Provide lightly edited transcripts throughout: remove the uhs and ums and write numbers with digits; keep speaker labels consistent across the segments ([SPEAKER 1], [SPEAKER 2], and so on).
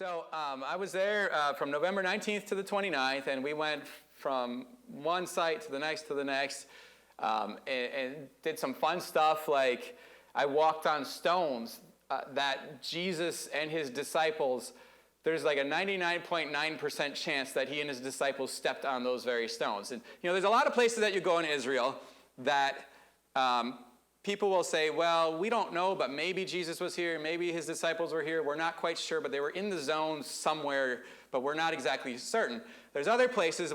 [SPEAKER 1] I was there from November 19th to the 29th, and we went from one site to the next, and did some fun stuff. Like I walked on stones that Jesus and his disciples, there's like a 99.9% chance that he and his disciples stepped on those very stones. And there's a lot of places that you go in Israel that people will say, well, we don't know, but maybe Jesus was here, maybe his disciples were here. We're not quite sure, but they were in the zone somewhere, but we're not exactly certain. There's other places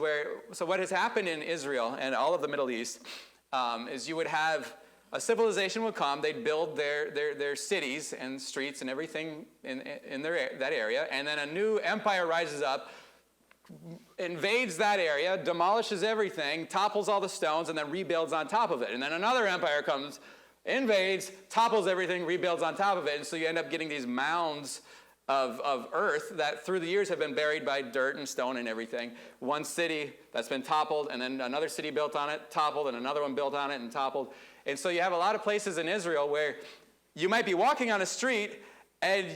[SPEAKER 1] so what has happened in Israel and all of the Middle East is you would have a civilization would come, they'd build their cities and streets and everything in that area, and then a new empire rises up, invades that area, demolishes everything, topples all the stones, and then rebuilds on top of it. And then another empire comes, invades, topples everything, rebuilds on top of it. And so you end up getting these mounds of earth that through the years have been buried by dirt and stone and everything. One city that's been toppled, and then another city built on it, toppled, and another one built on it and toppled. And so you have a lot of places in Israel where you might be walking on a street, and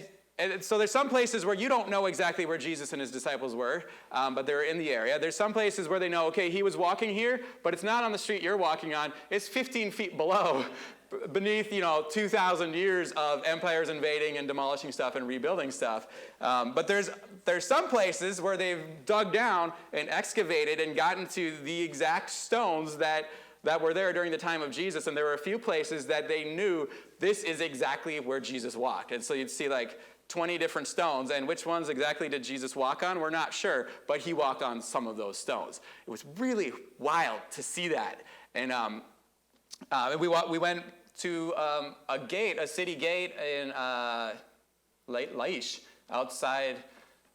[SPEAKER 1] so there's some places where you don't know exactly where Jesus and his disciples were, but they're in the area. There's some places where they know, okay, he was walking here, but it's not on the street you're walking on. It's 15 feet below, beneath 2,000 years of empires invading and demolishing stuff and rebuilding stuff. But there's some places where they've dug down and excavated and gotten to the exact stones that were there during the time of Jesus. And there were a few places that they knew this is exactly where Jesus walked. And so you'd see like 20 different stones, and which ones exactly did Jesus walk on? We're not sure, but he walked on some of those stones. It was really wild to see that. And we went to a city gate in Laish, outside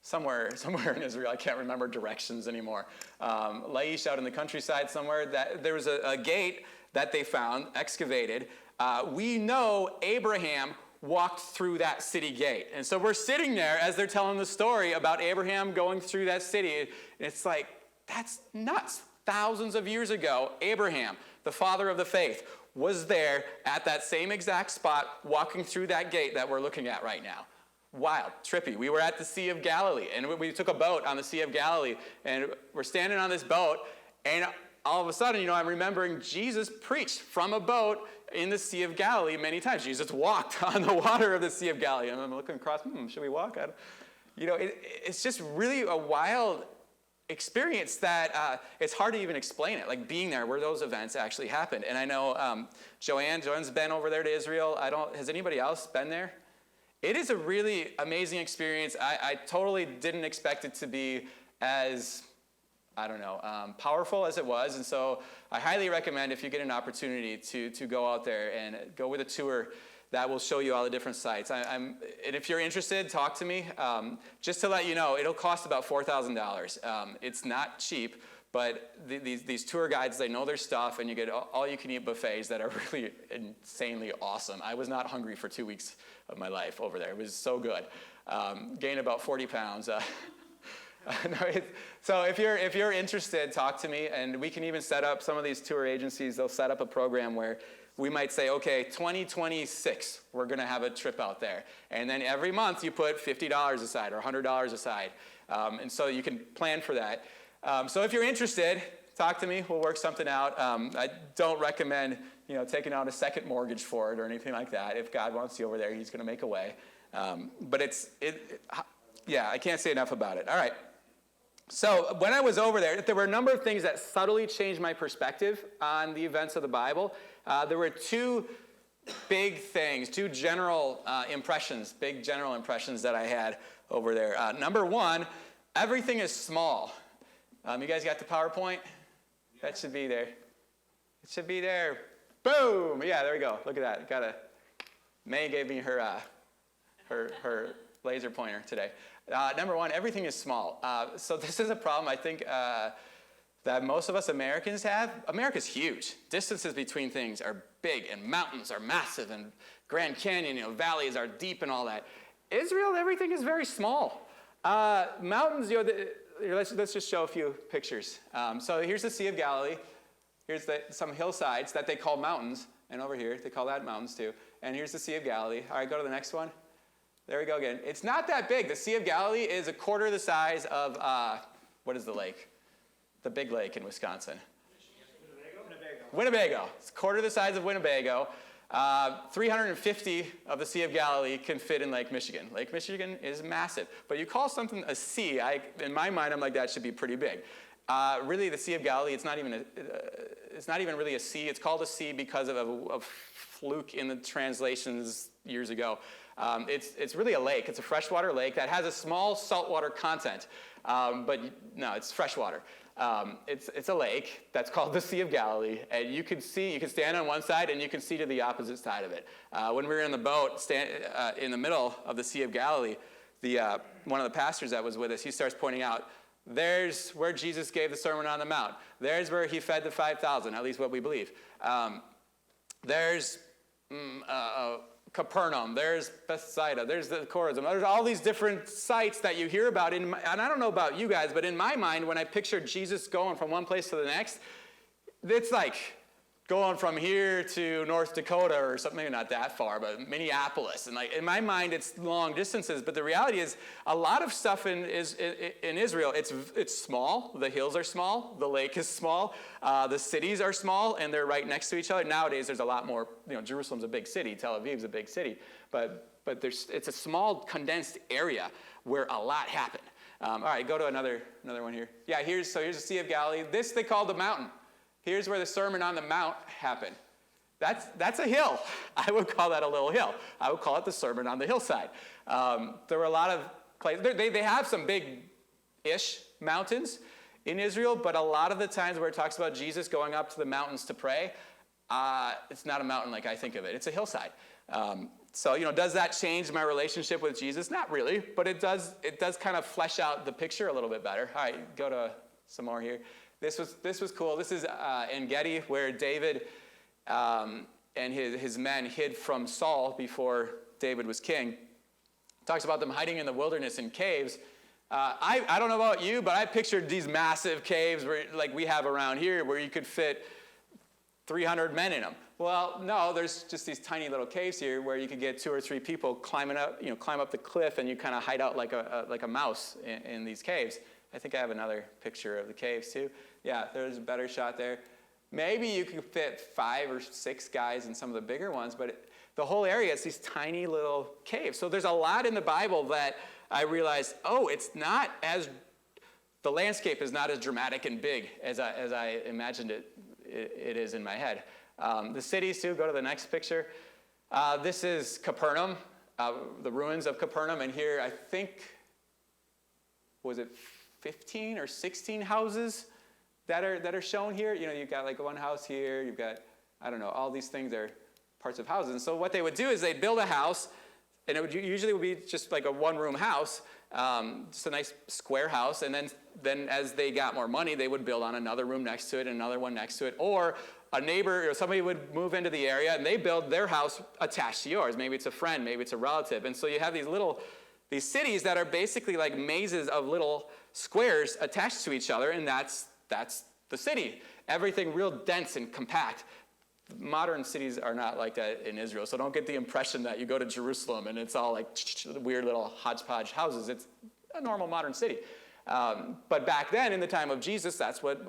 [SPEAKER 1] somewhere in Israel. I can't remember directions anymore. Laish, out in the countryside somewhere, that there was a gate that they found, excavated. We know Abraham walked through that city gate. And so we're sitting there as they're telling the story about Abraham going through that city. And it's like, that's nuts. Thousands of years ago, Abraham, the father of the faith, was there at that same exact spot walking through that gate that we're looking at right now. Wild, trippy. We were at the Sea of Galilee, and we took a boat on the Sea of Galilee, and we're standing on this boat, and all of a sudden, I'm remembering Jesus preached from a boat in the Sea of Galilee many times. Jesus walked on the water of the Sea of Galilee, and I'm looking across, should we walk? It's just really a wild experience that it's hard to even explain it, like being there where those events actually happened. And I know Joanne's been over there to Israel. Has anybody else been there? It is a really amazing experience. I totally didn't expect it to be as, powerful as it was. And so I highly recommend, if you get an opportunity, to go out there and go with a tour that will show you all the different sites. And if you're interested, talk to me. Just to let you know, it'll cost about $4,000. It's not cheap, but these tour guides, they know their stuff, and you get all-you-can-eat buffets that are really insanely awesome. I was not hungry for 2 weeks of my life over there. It was so good. Gained about 40 pounds. So if you're interested, talk to me, and we can even set up some of these tour agencies. They'll set up a program where we might say, okay, 2026, we're going to have a trip out there. And then every month you put $50 aside or $100 aside. And so you can plan for that. So if you're interested, talk to me. We'll work something out. I don't recommend taking out a second mortgage for it or anything like that. If God wants you over there, he's going to make a way. But I can't say enough about it. All right. So when I was over there were a number of things that subtly changed my perspective on the events of the Bible. There were two big things, two general impressions that I had over there. Number one, everything is small. You guys got the PowerPoint? That should be there. It should be there. Boom! Yeah, there we go. Look at that. May gave me her laser pointer today. Number one, everything is small. So this is a problem I think that most of us Americans have. America's huge. Distances between things are big, and mountains are massive, and Grand Canyon, valleys are deep and all that. Israel, everything is very small. Mountains, let's just show a few pictures. So here's the Sea of Galilee. Here's some hillsides that they call mountains, and over here they call that mountains too. And here's the Sea of Galilee. All right, go to the next one. There we go again. It's not that big. The Sea of Galilee is a quarter the size of, what is the lake? The big lake in Wisconsin. Winnebago. It's a quarter the size of Winnebago. 350 of the Sea of Galilee can fit in Lake Michigan. Lake Michigan is massive. But you call something a sea, in my mind, I'm like, that should be pretty big. Really, the Sea of Galilee, it's not even really a sea. It's called a sea because of a fluke in the translations years ago. It's really a lake. It's a freshwater lake that has a small saltwater content, but no, it's freshwater. It's a lake that's called the Sea of Galilee, and you can stand on one side and you can see to the opposite side of it. When we were in the boat, in the middle of the Sea of Galilee, one of the pastors that was with us, he starts pointing out, there's where Jesus gave the Sermon on the Mount. There's where he fed the 5,000, at least what we believe. There's Capernaum, there's Bethsaida, there's the Chorazin. There's all these different sites that you hear about. And I don't know about you guys, but in my mind, when I picture Jesus going from one place to the next, it's like going from here to North Dakota or something, maybe not that far, but Minneapolis. And like in my mind, it's long distances. But the reality is, a lot of stuff in Israel, it's small. The hills are small. The lake is small. The cities are small, and they're right next to each other. Nowadays, there's a lot more. Jerusalem's a big city. Tel Aviv's a big city. But it's a small, condensed area where a lot happened. All right, go to another one here. Yeah, here's the Sea of Galilee. This they call the mountain. Here's where the Sermon on the Mount happened. That's a hill. I would call that a little hill. I would call it the Sermon on the Hillside. There were a lot of places. They have some big-ish mountains in Israel, but a lot of the times where it talks about Jesus going up to the mountains to pray, it's not a mountain like I think of it. It's a hillside. So, does that change my relationship with Jesus? Not really, but it does kind of flesh out the picture a little bit better. All right, go to some more here. This was cool. This is En Gedi, where David and his men hid from Saul before David was king. It talks about them hiding in the wilderness in caves. I don't know about you, but I pictured these massive caves like we have around here where you could fit 300 men in them. Well, no, there's just these tiny little caves here where you could get 2 or 3 people climb up the cliff, and you kind of hide out like a mouse in these caves. I think I have another picture of the caves too. Yeah, there's a better shot there. Maybe you could fit 5 or 6 guys in some of the bigger ones, but the whole area is these tiny little caves. So there's a lot in the Bible that I realized, the landscape is not as dramatic and big as I imagined it is in my head. The cities too, go to the next picture. This is Capernaum, the ruins of Capernaum, and here I think, was it 15 or 16 houses that are shown here? You've got like one house here, you've got, all these things are parts of houses. And so what they would do is they'd build a house, and it would usually be just like a one-room house, just a nice square house, and then as they got more money, they would build on another room next to it, and another one next to it, or a neighbor or somebody would move into the area, and they build their house attached to yours. Maybe it's a friend, maybe it's a relative. And so you have these cities that are basically like mazes of little squares attached to each other, and that's the city. Everything real dense and compact. Modern cities are not like that in Israel, so don't get the impression that you go to Jerusalem and it's all like weird little hodgepodge houses. It's a normal modern city. But back then, in the time of Jesus, that's what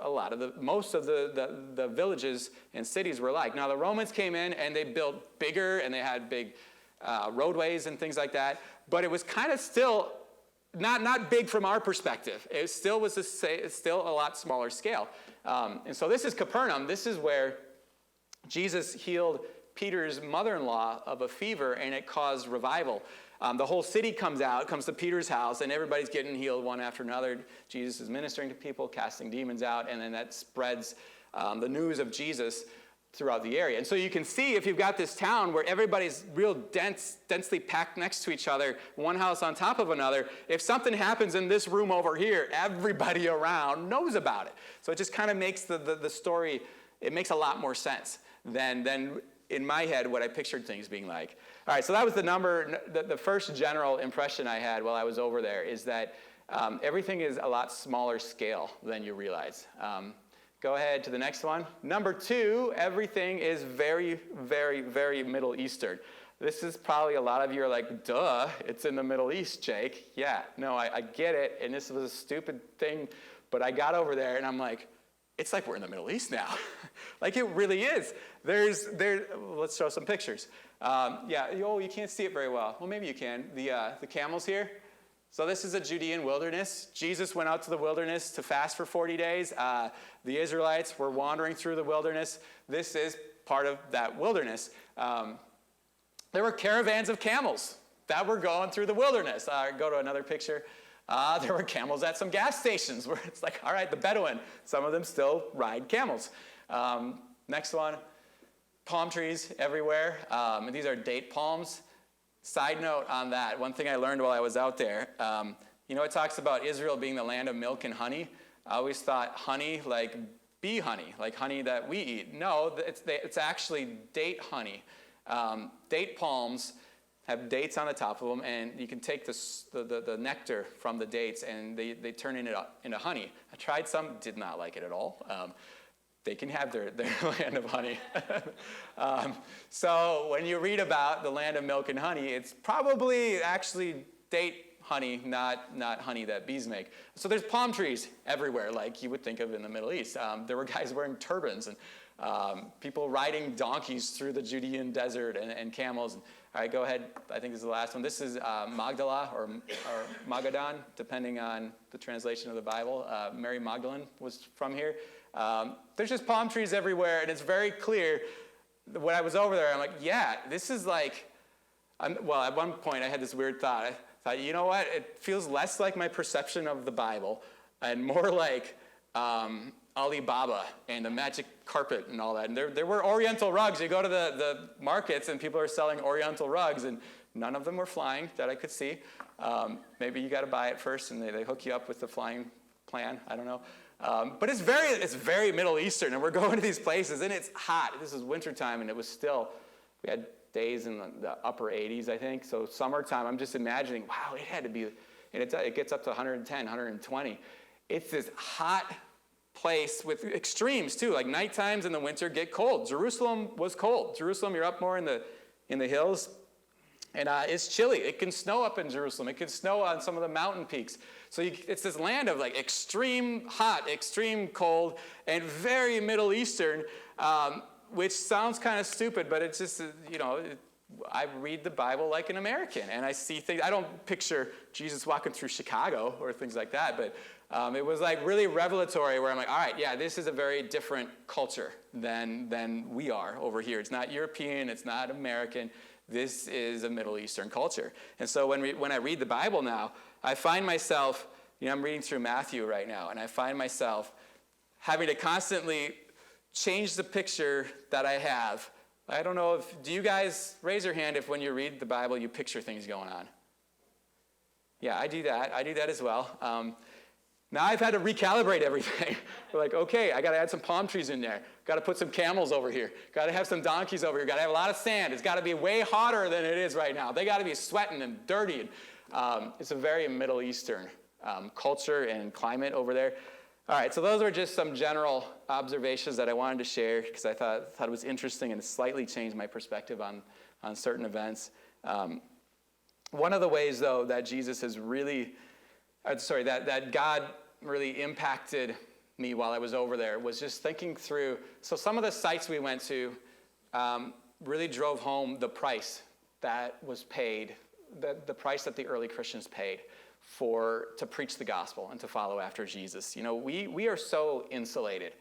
[SPEAKER 1] most of the villages and cities were like. Now, the Romans came in and they built bigger, and they had big roadways and things like that, but it was kind of still not big from our perspective. It still was still a lot smaller scale. And so this is Capernaum. This is where Jesus healed Peter's mother-in-law of a fever, and it caused revival. The whole city comes to Peter's house, and everybody's getting healed one after another. Jesus is ministering to people, casting demons out, and then that spreads the news of Jesus throughout the area. And so you can see, if you've got this town where everybody's real densely packed next to each other, one house on top of another, if something happens in this room over here, everybody around knows about it. So it just kind of makes the story, it makes a lot more sense than in my head what I pictured things being like. All right, so that was the first general impression I had while I was over there, is that everything is a lot smaller scale than you realize. Go ahead to the next one. Number 2, everything is very, very, very Middle Eastern. This is probably a lot of you are like, duh, it's in the Middle East, Jake. Yeah, no, I get it, and this was a stupid thing, but I got over there, and I'm like, it's like we're in the Middle East now. Like it really is. Let's show some pictures. You can't see it very well. Well, maybe you can. The camels here. So this is a Judean wilderness. Jesus went out to the wilderness to fast for 40 days. The Israelites were wandering through the wilderness. This is part of that wilderness. There were caravans of camels that were going through the wilderness. Go to another picture. There were camels at some gas stations where it's like, all right, the Bedouin. Some of them still ride camels. Next one, palm trees everywhere. And these are date palms. Side note on that, one thing I learned while I was out there, it talks about Israel being the land of milk and honey. I always thought honey like bee honey, like honey that we eat. No, it's actually date honey. Date palms have dates on the top of them, and you can take the nectar from the dates, and they turn it into honey. I tried some, did not like it at all. They can have their land of honey. So when you read about the land of milk and honey, it's probably actually date honey, not honey that bees make. So there's palm trees everywhere, like you would think of in the Middle East. There were guys wearing turbans and people riding donkeys through the Judean desert and camels. All right, go ahead. I think this is the last one. This is Magdala or Magadan, depending on the translation of the Bible. Mary Magdalene was from here. There's just palm trees everywhere, and it's very clear. When I was over there, I'm like, yeah, this is like, at one point I had this weird thought. I thought, you know what? It feels less like my perception of the Bible and more like Alibaba and the magic carpet and all that. And there were Oriental rugs. You go to the markets and people are selling Oriental rugs, and none of them were flying that I could see. Maybe you got to buy it first, and they hook you up with the flying plan. I don't know. But it's very Middle Eastern, and we're going to these places, and it's hot. This is wintertime, and it was still, we had days in the upper 80s, I think. So summertime, I'm just imagining, wow, it had to be, and it gets up to 110, 120. It's this hot place with extremes too. Like night times in the winter get cold. Jerusalem was cold. Jerusalem, you're up more in the hills, and it's chilly. It can snow up in Jerusalem. It can snow on some of the mountain peaks. So it's this land of like extreme hot, extreme cold, and very Middle Eastern, which sounds kind of stupid, but it's just, I read the Bible like an American, and I see things. I don't picture Jesus walking through Chicago or things like that, but it was like really revelatory where I'm like, all right, yeah, this is a very different culture than we are over here. It's not European. It's not American. This is a Middle Eastern culture. And so when I read the Bible now, I find myself, I'm reading through Matthew right now, and I find myself having to constantly change the picture that I have. I don't know do you guys raise your hand if when you read the Bible you picture things going on? Yeah, I do that. I do that as well. Now I've had to recalibrate everything. We're like, okay, I got to add some palm trees in there. Got to put some camels over here. Got to have some donkeys over here. Got to have a lot of sand. It's got to be way hotter than it is right now. They got to be sweating and dirty. It's a very Middle Eastern culture and climate over there. All right, so those are just some general observations that I wanted to share because I thought it was interesting and slightly changed my perspective on certain events. One of the ways, though, that Jesus has really, that God really impacted me while I was over there was just thinking through. So some of the sites we went to really drove home the price that was paid, the price that the early Christians paid to preach the gospel and to follow after Jesus. We are so insulated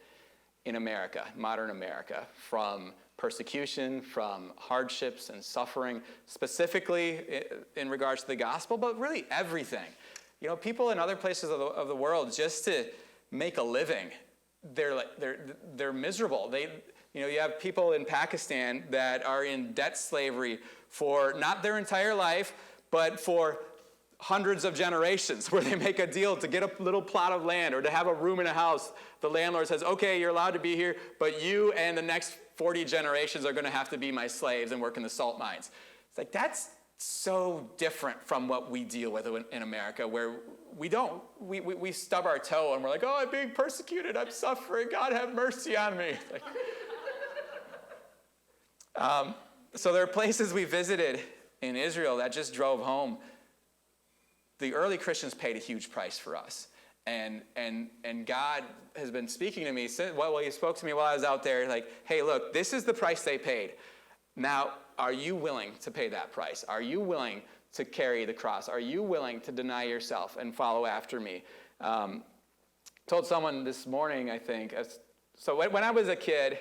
[SPEAKER 1] in America, modern America, from persecution, from hardships and suffering, specifically in regards to the gospel, but really everything. People in other places of the world, just to make a living, they're miserable. You have people in Pakistan that are in debt slavery for not their entire life, but for hundreds of generations, where they make a deal to get a little plot of land or to have a room in a house. The landlord says, okay, you're allowed to be here, but you and the next 40 generations are going to have to be my slaves and work in the salt mines. It's like, that's so different from what we deal with in America, where we stub our toe and we're like, oh, I'm being persecuted, I'm suffering, God have mercy on me. So there are places we visited in Israel that just drove home. The early Christians paid a huge price for us. And God has been speaking to me since, well, he spoke to me while I was out there, like, hey, look, this is the price they paid. Now, are you willing to pay that price? Are you willing to carry the cross? Are you willing to deny yourself and follow after me? Told someone this morning, I think, so when I was a kid,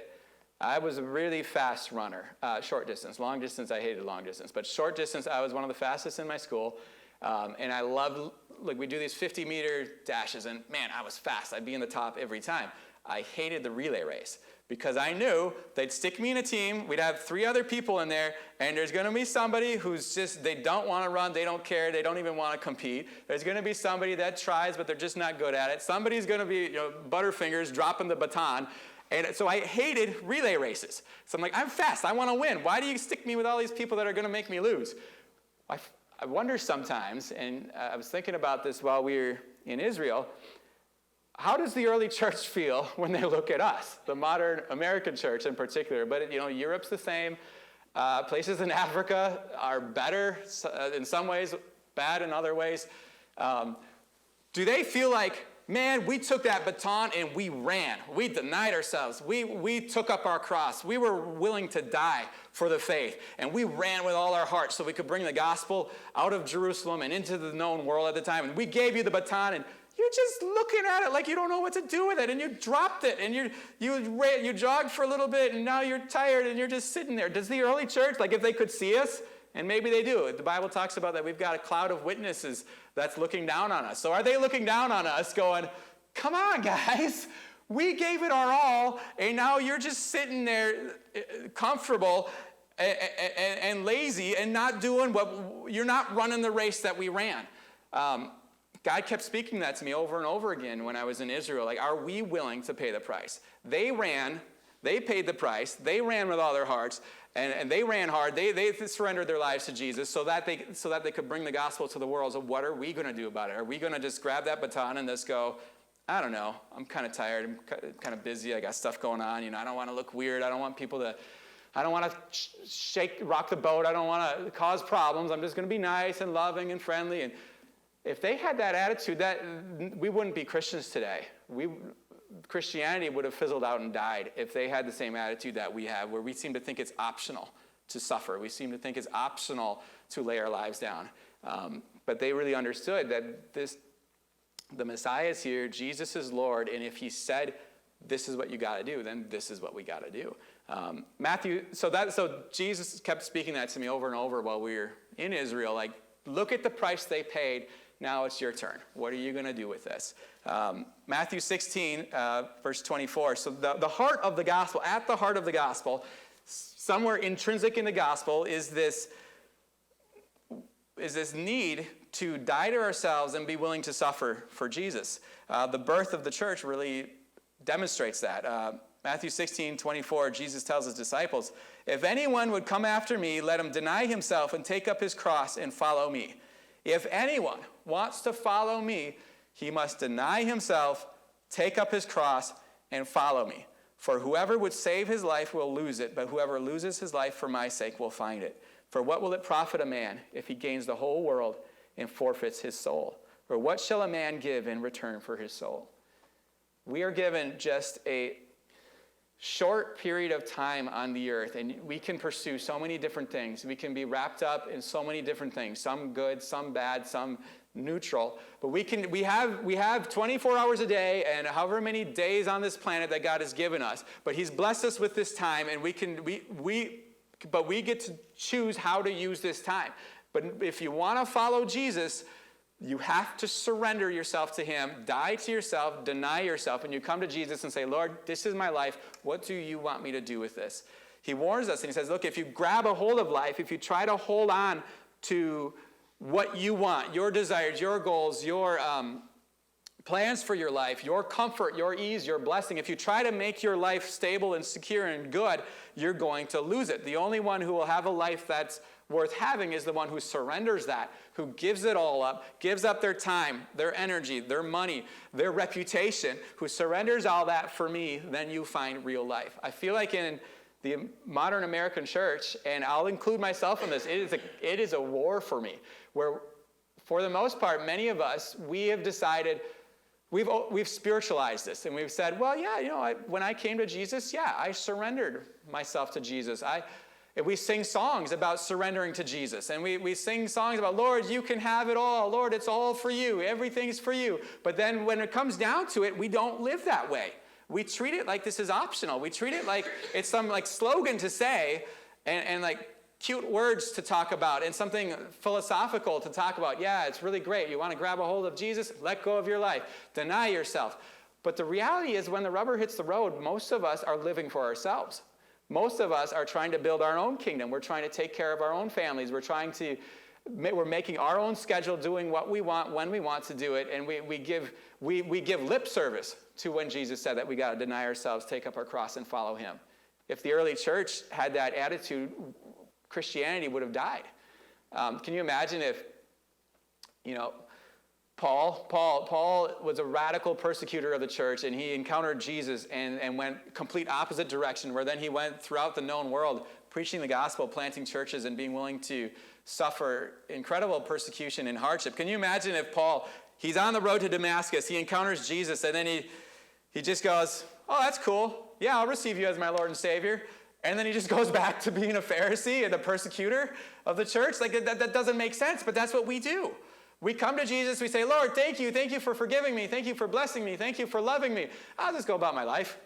[SPEAKER 1] I was a really fast runner, short distance. Long distance, I hated long distance. But short distance, I was one of the fastest in my school. And I loved, like, we do these 50-meter dashes, and man, I was fast. I'd be in the top every time. I hated the relay race because I knew they'd stick me in a team. We'd have 3 other people in there, and there's going to be somebody who's just, they don't want to run, they don't care, they don't even want to compete. There's going to be somebody that tries, but they're just not good at it. Somebody's going to be, Butterfingers dropping the baton. And so I hated relay races. So I'm like, I'm fast. I want to win. Why do you stick me with all these people that are going to make me lose? I wonder sometimes, and I was thinking about this while we were in Israel, how does the early church feel when they look at us, the modern American church in particular? But, Europe's the same. Places in Africa are better in some ways, bad in other ways. Do they feel like, man, we took that baton and we ran. We denied ourselves. We took up our cross. We were willing to die for the faith. And we ran with all our hearts so we could bring the gospel out of Jerusalem and into the known world at the time. And we gave you the baton, and you're just looking at it like you don't know what to do with it. And you dropped it, and you jogged for a little bit, and now you're tired, and you're just sitting there. Does the early church, like if they could see us, and maybe they do. The Bible talks about that we've got a cloud of witnesses that's looking down on us. So are they looking down on us going, come on, guys, we gave it our all, and now you're just sitting there comfortable and lazy and not doing you're not running the race that we ran. God kept speaking that to me over and over again when I was in Israel. Like, are we willing to pay the price? They paid the price, they ran with all their hearts, and they ran hard. They surrendered their lives to Jesus so that they could bring the gospel to the world. So what are we going to do about it? Are we going to just grab that baton and just go, I don't know, I'm kind of tired, I'm kind of busy, I got stuff going on, I don't want to look weird, I don't want to rock the boat, I don't want to cause problems, I'm just going to be nice and loving and friendly. And if they had that attitude, that we wouldn't be Christians today. Christianity would have fizzled out and died if they had the same attitude that we have, where we seem to think it's optional to suffer. We seem to think it's optional to lay our lives down. But they really understood that the Messiah is here, Jesus is Lord, and if he said, this is what you got to do, then this is what we got to do. So Jesus kept speaking that to me over and over while we were in Israel, like, look at the price they paid. Now it's your turn. What are you going to do with this? Matthew 16, verse 24. So the heart of the gospel, at the heart of the gospel, somewhere intrinsic in the gospel is this need to die to ourselves and be willing to suffer for Jesus. The birth of the church really demonstrates that. Matthew 16, 24, Jesus tells his disciples, if anyone would come after me, let him deny himself and take up his cross and follow me. If anyone wants to follow me, he must deny himself, take up his cross, and follow me. For whoever would save his life will lose it, but whoever loses his life for my sake will find it. For what will it profit a man if he gains the whole world and forfeits his soul? Or what shall a man give in return for his soul? We are given just a short period of time on the earth, and we can pursue so many different things. We can be wrapped up in so many different things, some good, some bad, some neutral. But we have 24 hours a day and however many days on this planet that God has given us. But he's blessed us with this time, and we get to choose how to use this time. But if you want to follow Jesus, you have to surrender yourself to him, die to yourself, deny yourself, and you come to Jesus and say, Lord, this is my life. What do you want me to do with this? He warns us and he says, look, if you grab a hold of life, if you try to hold on to what you want, your desires, your goals, your plans for your life, your comfort, your ease, your blessing, if you try to make your life stable and secure and good, you're going to lose it. The only one who will have a life that's worth having is the one who surrenders that, who gives it all up, gives up their time, their energy, their money, their reputation, who surrenders all that for me, then you find real life. I feel like in the modern American church, and I'll include myself in this, it is a war for me, where for the most part, many of us, we have decided, we've spiritualized this, and we've said, well, yeah, when I came to Jesus, yeah, I surrendered myself to Jesus. We sing songs about surrendering to Jesus, and we sing songs about, Lord, you can have it all. Lord, it's all for you. Everything's for you. But then when it comes down to it, we don't live that way. We treat it like this is optional. We treat it like it's some like slogan to say and like cute words to talk about and something philosophical to talk about. Yeah, it's really great. You want to grab a hold of Jesus? Let go of your life. Deny yourself. But the reality is when the rubber hits the road, most of us are living for ourselves. Most of us are trying to build our own kingdom. We're trying to take care of our own families. We're making our own schedule, doing what we want, when we want to do it, and we give lip service to when Jesus said that we got to deny ourselves, take up our cross, and follow him. If the early church had that attitude, Christianity would have died. Can you imagine if, Paul was a radical persecutor of the church, and he encountered Jesus and went complete opposite direction, where then he went throughout the known world preaching the gospel, planting churches, and being willing to suffer incredible persecution and hardship. Can you imagine if Paul, he's on the road to Damascus, he encounters Jesus, and then he just goes, oh, that's cool. Yeah, I'll receive you as my Lord and Savior. And then he just goes back to being a Pharisee and a persecutor of the church. Like that doesn't make sense, but that's what we do. We come to Jesus, we say, Lord, thank you for forgiving me, thank you for blessing me, thank you for loving me. I'll just go about my life.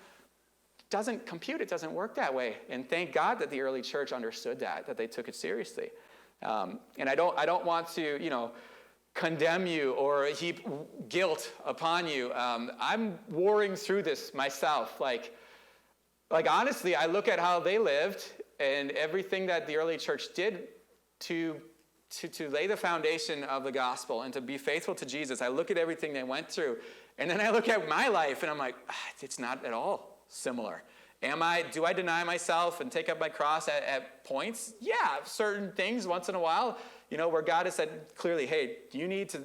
[SPEAKER 1] It doesn't compute, it doesn't work that way. And thank God that the early church understood that they took it seriously. And I don't want to, condemn you or heap guilt upon you. I'm warring through this myself. Like honestly, I look at how they lived and everything that the early church did to lay the foundation of the gospel and to be faithful to Jesus. I look at everything they went through, and then I look at my life, and I'm like, it's not at all similar. Do I deny myself and take up my cross at points? Yeah, certain things once in a while, where God has said clearly, hey, you need to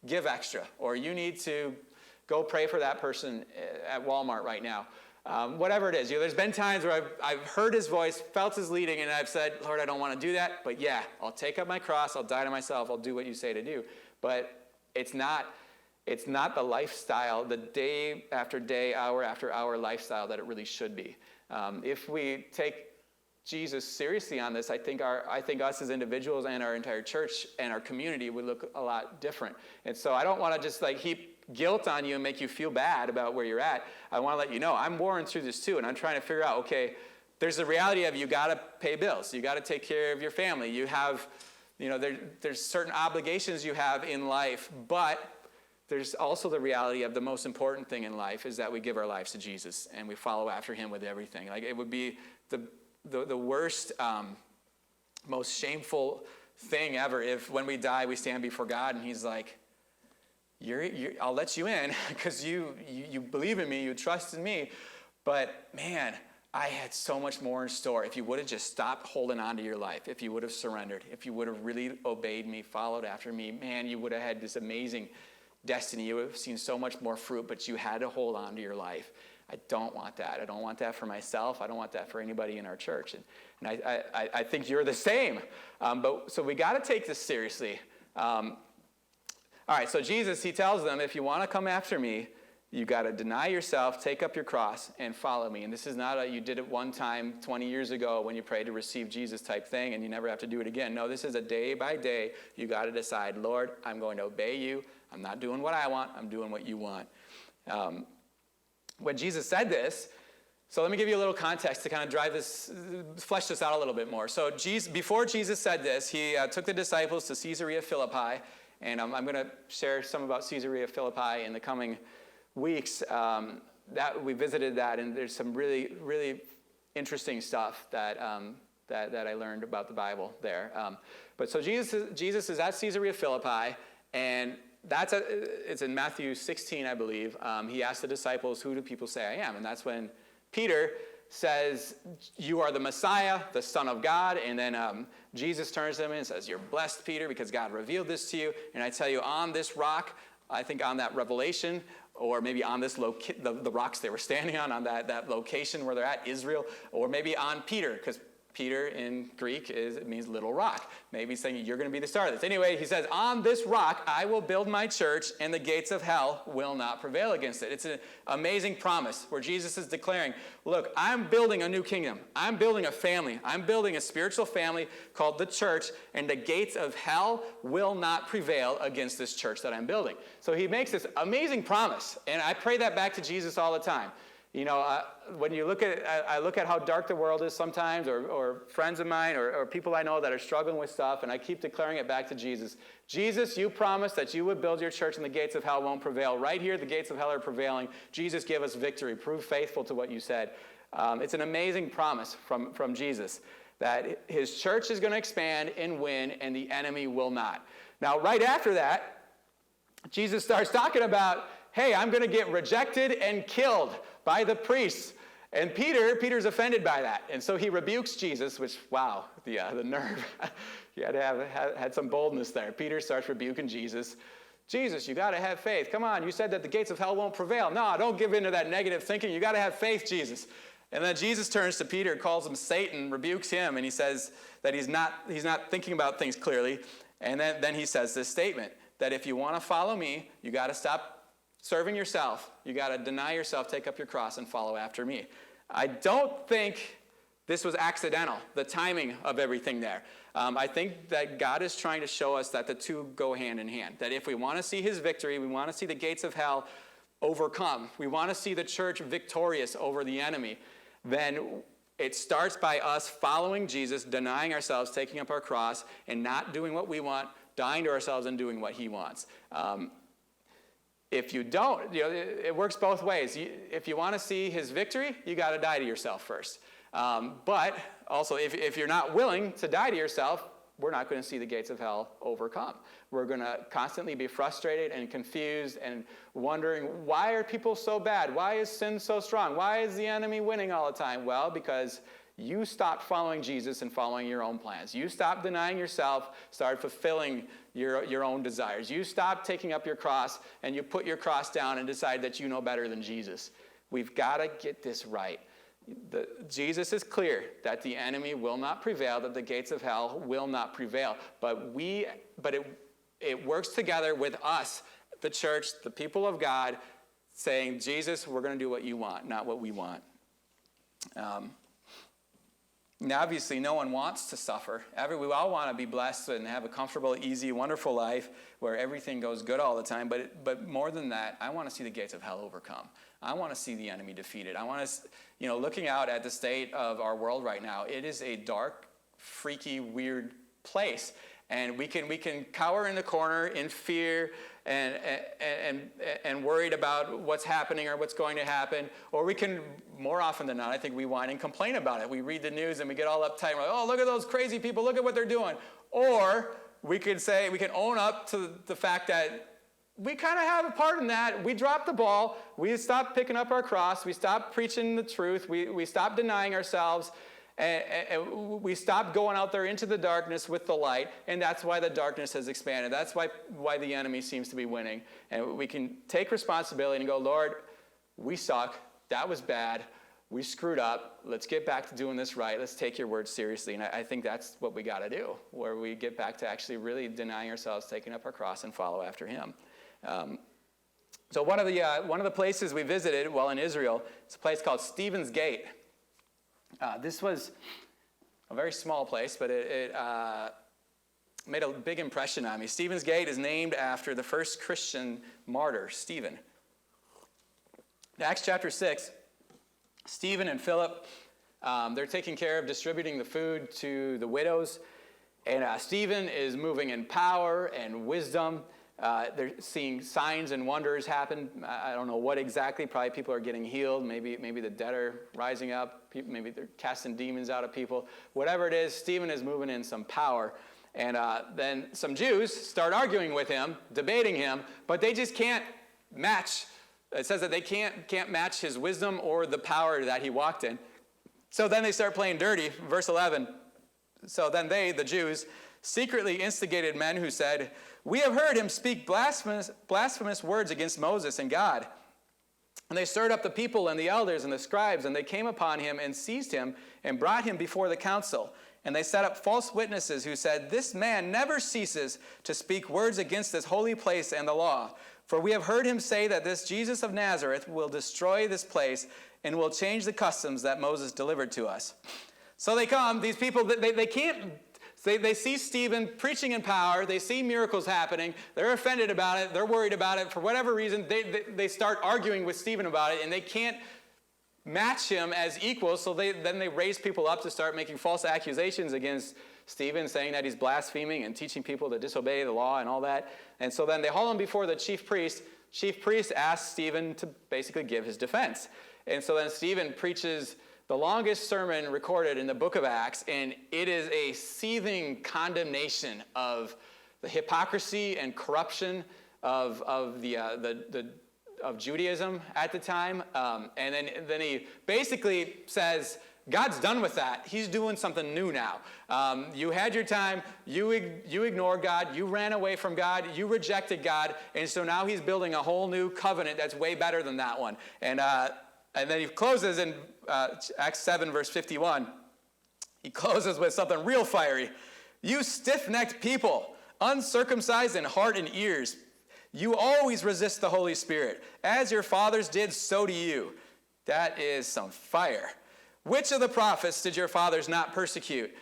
[SPEAKER 1] give extra, or you need to go pray for that person at Walmart right now. Whatever it is. There's been times where I've heard his voice, felt his leading, and I've said, Lord, I don't want to do that. But yeah, I'll take up my cross. I'll die to myself. I'll do what you say to do. But it's not the lifestyle, the day after day, hour after hour lifestyle that it really should be. If we take Jesus seriously on this, I think us as individuals and our entire church and our community would look a lot different. And so I don't want to just heap guilt on you and make you feel bad about where you're at. I want to let you know I'm warring through this too, and I'm trying to figure out, okay, there's the reality of you got to pay bills. You got to take care of your family. You have, there's certain obligations you have in life, but there's also the reality of the most important thing in life is that we give our lives to Jesus and we follow after him with everything. Like it would be the worst, most shameful thing ever if when we die we stand before God and he's like, I'll let you in because you believe in me, you trust in me, but man, I had so much more in store. If you would have just stopped holding on to your life, if you would have surrendered, if you would have really obeyed me, followed after me, man, you would have had this amazing destiny. You would have seen so much more fruit, but you had to hold on to your life. I don't want that. I don't want that for myself. I don't want that for anybody in our church. And I think you're the same. So we got to take this seriously. All right, so Jesus, he tells them, if you want to come after me, you got to deny yourself, take up your cross, and follow me. And this is not you did it one time 20 years ago when you prayed to receive Jesus type thing, and you never have to do it again. No, this is a day by day. You got to decide, Lord, I'm going to obey you. I'm not doing what I want. I'm doing what you want. When Jesus said this, so let me give you a little context to kind of flesh this out a little bit more. So before Jesus said this, he took the disciples to Caesarea Philippi. And I'm going to share some about Caesarea Philippi in the coming weeks. That we visited that, and there's some really, really interesting stuff that I learned about the Bible there. But so Jesus is at Caesarea Philippi, and it's in Matthew 16, I believe. He asked the disciples, "Who do people say I am?" And that's when Peter says, "You are the Messiah, the Son of God." And then Jesus turns to him and says, "You're blessed, Peter, because God revealed this to you. And I tell you, on this rock, I think on that revelation, or maybe on this the rocks they were standing on that location where they're at, Israel, or maybe on Peter, because Peter in Greek it means little rock. Maybe he's saying you're going to be the star of this. Anyway, he says, on this rock I will build my church, and the gates of hell will not prevail against it. It's an amazing promise where Jesus is declaring, look, I'm building a new kingdom. I'm building a family. I'm building a spiritual family called the church, and the gates of hell will not prevail against this church that I'm building. So he makes this amazing promise, and I pray that back to Jesus all the time. You know, when you look at, I look at how dark the world is sometimes, or friends of mine, or people I know that are struggling with stuff, and I keep declaring it back to Jesus. Jesus, you promised that you would build your church and the gates of hell won't prevail. Right here, the gates of hell are prevailing. Jesus, give us victory. Prove faithful to what you said. It's an amazing promise from Jesus that his church is going to expand and win, and the enemy will not. Now, right after that, Jesus starts talking about, hey, I'm going to get rejected and killed by the priests. And Peter's offended by that. And so he rebukes Jesus, which, wow, the nerve. You had to have had some boldness there. Peter starts rebuking Jesus. Jesus, you got to have faith. Come on, you said that the gates of hell won't prevail. No, don't give in to that negative thinking. You got to have faith, Jesus. And then Jesus turns to Peter, calls him Satan, rebukes him, and he says that he's not thinking about things clearly. And then he says this statement, that if you want to follow me, you got to stop serving yourself. You got to deny yourself, take up your cross, and follow after me. I don't think this was accidental, the timing of everything there. I think that God is trying to show us that the two go hand in hand, that if we want to see his victory, we want to see the gates of hell overcome, we want to see the church victorious over the enemy, then it starts by us following Jesus, denying ourselves, taking up our cross, and not doing what we want, dying to ourselves and doing what he wants. If you don't, it works both ways. If you want to see his victory, you got to die to yourself first. But also, if you're not willing to die to yourself, we're not going to see the gates of hell overcome. We're going to constantly be frustrated and confused and wondering, why are people so bad? Why is sin so strong? Why is the enemy winning all the time? Well, because you stopped following Jesus and following your own plans. You stopped denying yourself, started fulfilling your own desires. You stopped taking up your cross, and you put your cross down and decided that you know better than Jesus. We've got to get this right. Jesus is clear that the enemy will not prevail, that the gates of hell will not prevail. But it works together with us, the church, the people of God, saying, Jesus, we're going to do what you want, not what we want. Now, obviously, no one wants to suffer. We all want to be blessed and have a comfortable, easy, wonderful life where everything goes good all the time. But more than that, I want to see the gates of hell overcome. I want to see the enemy defeated. I want to, looking out at the state of our world right now, it is a dark, freaky, weird place. And we can cower in the corner in fear and worried about what's happening or what's going to happen. Or we can, more often than not, I think we whine and complain about it. We read the news and we get all uptight. And we're like, oh, look at those crazy people. Look at what they're doing. Or we can own up to the fact that we kind of have a part in that. We dropped the ball. We stopped picking up our cross. We stopped preaching the truth. We stopped denying ourselves. And we stopped going out there into the darkness with the light, and that's why the darkness has expanded. That's why the enemy seems to be winning. And we can take responsibility and go, Lord, we suck. That was bad. We screwed up. Let's get back to doing this right. Let's take your word seriously. And I think that's what we got to do, where we get back to actually really denying ourselves, taking up our cross, and follow after him. So one of the places we visited while in Israel is a place called Stephen's Gate. This was a very small place, but it made a big impression on me. Stephen's Gate is named after the first Christian martyr, Stephen. In Acts chapter 6, Stephen and Philip, they're taking care of distributing the food to the widows. And Stephen is moving in power and wisdom. They're seeing signs and wonders happen. I don't know what exactly. Probably people are getting healed. Maybe the dead are rising up. Maybe they're casting demons out of people. Whatever it is, Stephen is moving in some power. And then some Jews start arguing with him, debating him, but they just can't match. It says that they can't match his wisdom or the power that he walked in. So then they start playing dirty. Verse 11. So then they, the Jews, secretly instigated men who said, "We have heard him speak blasphemous words against Moses and God." And they stirred up the people and the elders and the scribes, and they came upon him and seized him and brought him before the council. And they set up false witnesses who said, "This man never ceases to speak words against this holy place and the law. For we have heard him say that this Jesus of Nazareth will destroy this place and will change the customs that Moses delivered to us." So they come, these people, they can't, they see Stephen preaching in power, they see miracles happening, they're offended about it, they're worried about it. For whatever reason, they start arguing with Stephen about it, and they can't match him as equals, so then they raise people up to start making false accusations against Stephen, saying that he's blaspheming and teaching people to disobey the law and all that. And so then they haul him before the chief priest. Chief priest asks Stephen to basically give his defense. And so then Stephen preaches the longest sermon recorded in the book of Acts, and it is a seething condemnation of the hypocrisy and corruption of Judaism at the time. And then he basically says, God's done with that. He's doing something new now. You had your time. You ignored God. You ran away from God. You rejected God. And so now he's building a whole new covenant that's way better than that one. And then he closes in Acts 7, verse 51. He closes with something real fiery. "You stiff-necked people, uncircumcised in heart and ears, you always resist the Holy Spirit. As your fathers did, so do you." That is some fire. "Which of the prophets did your fathers not persecute?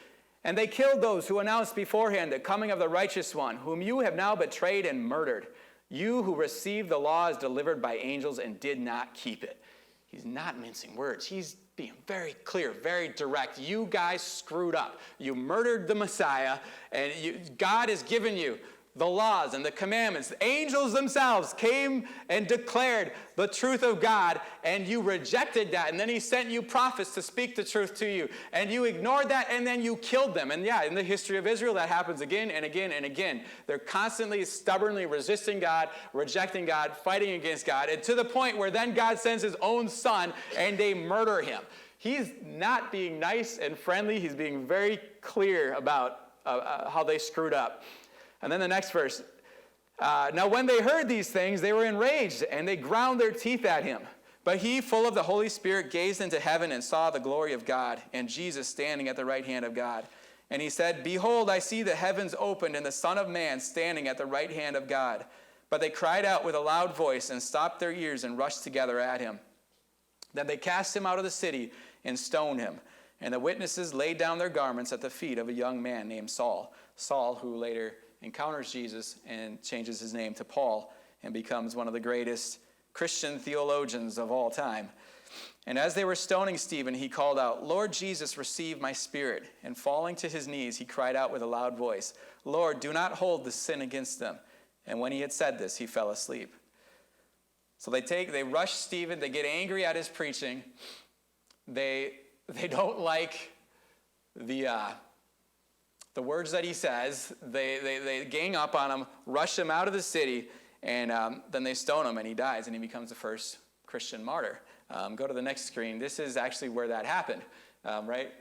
[SPEAKER 1] And they killed those who announced beforehand the coming of the righteous one, whom you have now betrayed and murdered. You who received the law as delivered by angels and did not keep it." He's not mincing words. He's being very clear, very direct. You guys screwed up. You murdered the Messiah, and God has given you the laws and the commandments. The angels themselves came and declared the truth of God, and you rejected that. And then he sent you prophets to speak the truth to you, and you ignored that, and then you killed them. And yeah, in the history of Israel, that happens again and again and again. They're constantly, stubbornly resisting God, rejecting God, fighting against God, and to the point where then God sends his own son, and they murder him. He's not being nice and friendly. He's being very clear about how they screwed up. And then the next verse. "Now when they heard these things, they were enraged, and they ground their teeth at him. But he, full of the Holy Spirit, gazed into heaven and saw the glory of God, and Jesus standing at the right hand of God. And he said, 'Behold, I see the heavens opened, and the Son of Man standing at the right hand of God.' But they cried out with a loud voice, and stopped their ears, and rushed together at him. Then they cast him out of the city, and stoned him. And the witnesses laid down their garments at the feet of a young man named Saul." Saul, who later encounters Jesus and changes his name to Paul and becomes one of the greatest Christian theologians of all time. "And as they were stoning Stephen, he called out, 'Lord Jesus, receive my spirit.' And falling to his knees, he cried out with a loud voice, 'Lord, do not hold this sin against them.' And when he had said this, he fell asleep." So they rush Stephen, they get angry at his preaching. They don't like the words that he says. They gang up on him, rush him out of the city, and then they stone him, and he dies, and he becomes the first Christian martyr. Go to the next screen. This is actually where that happened, right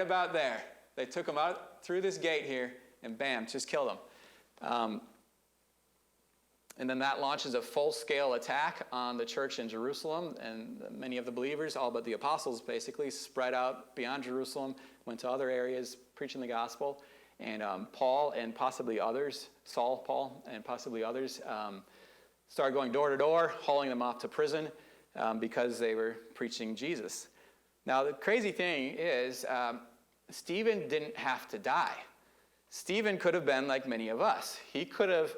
[SPEAKER 1] about there. They took him out through this gate here, and bam, just killed him. And then that launches a full-scale attack on the church in Jerusalem, and many of the believers, all but the apostles, basically spread out beyond Jerusalem, went to other areas preaching the gospel. And Paul and possibly others, Paul and possibly others, started going door to door, hauling them off to prison because they were preaching Jesus. Now, the crazy thing is, Stephen didn't have to die. Stephen could have been like many of us. He could have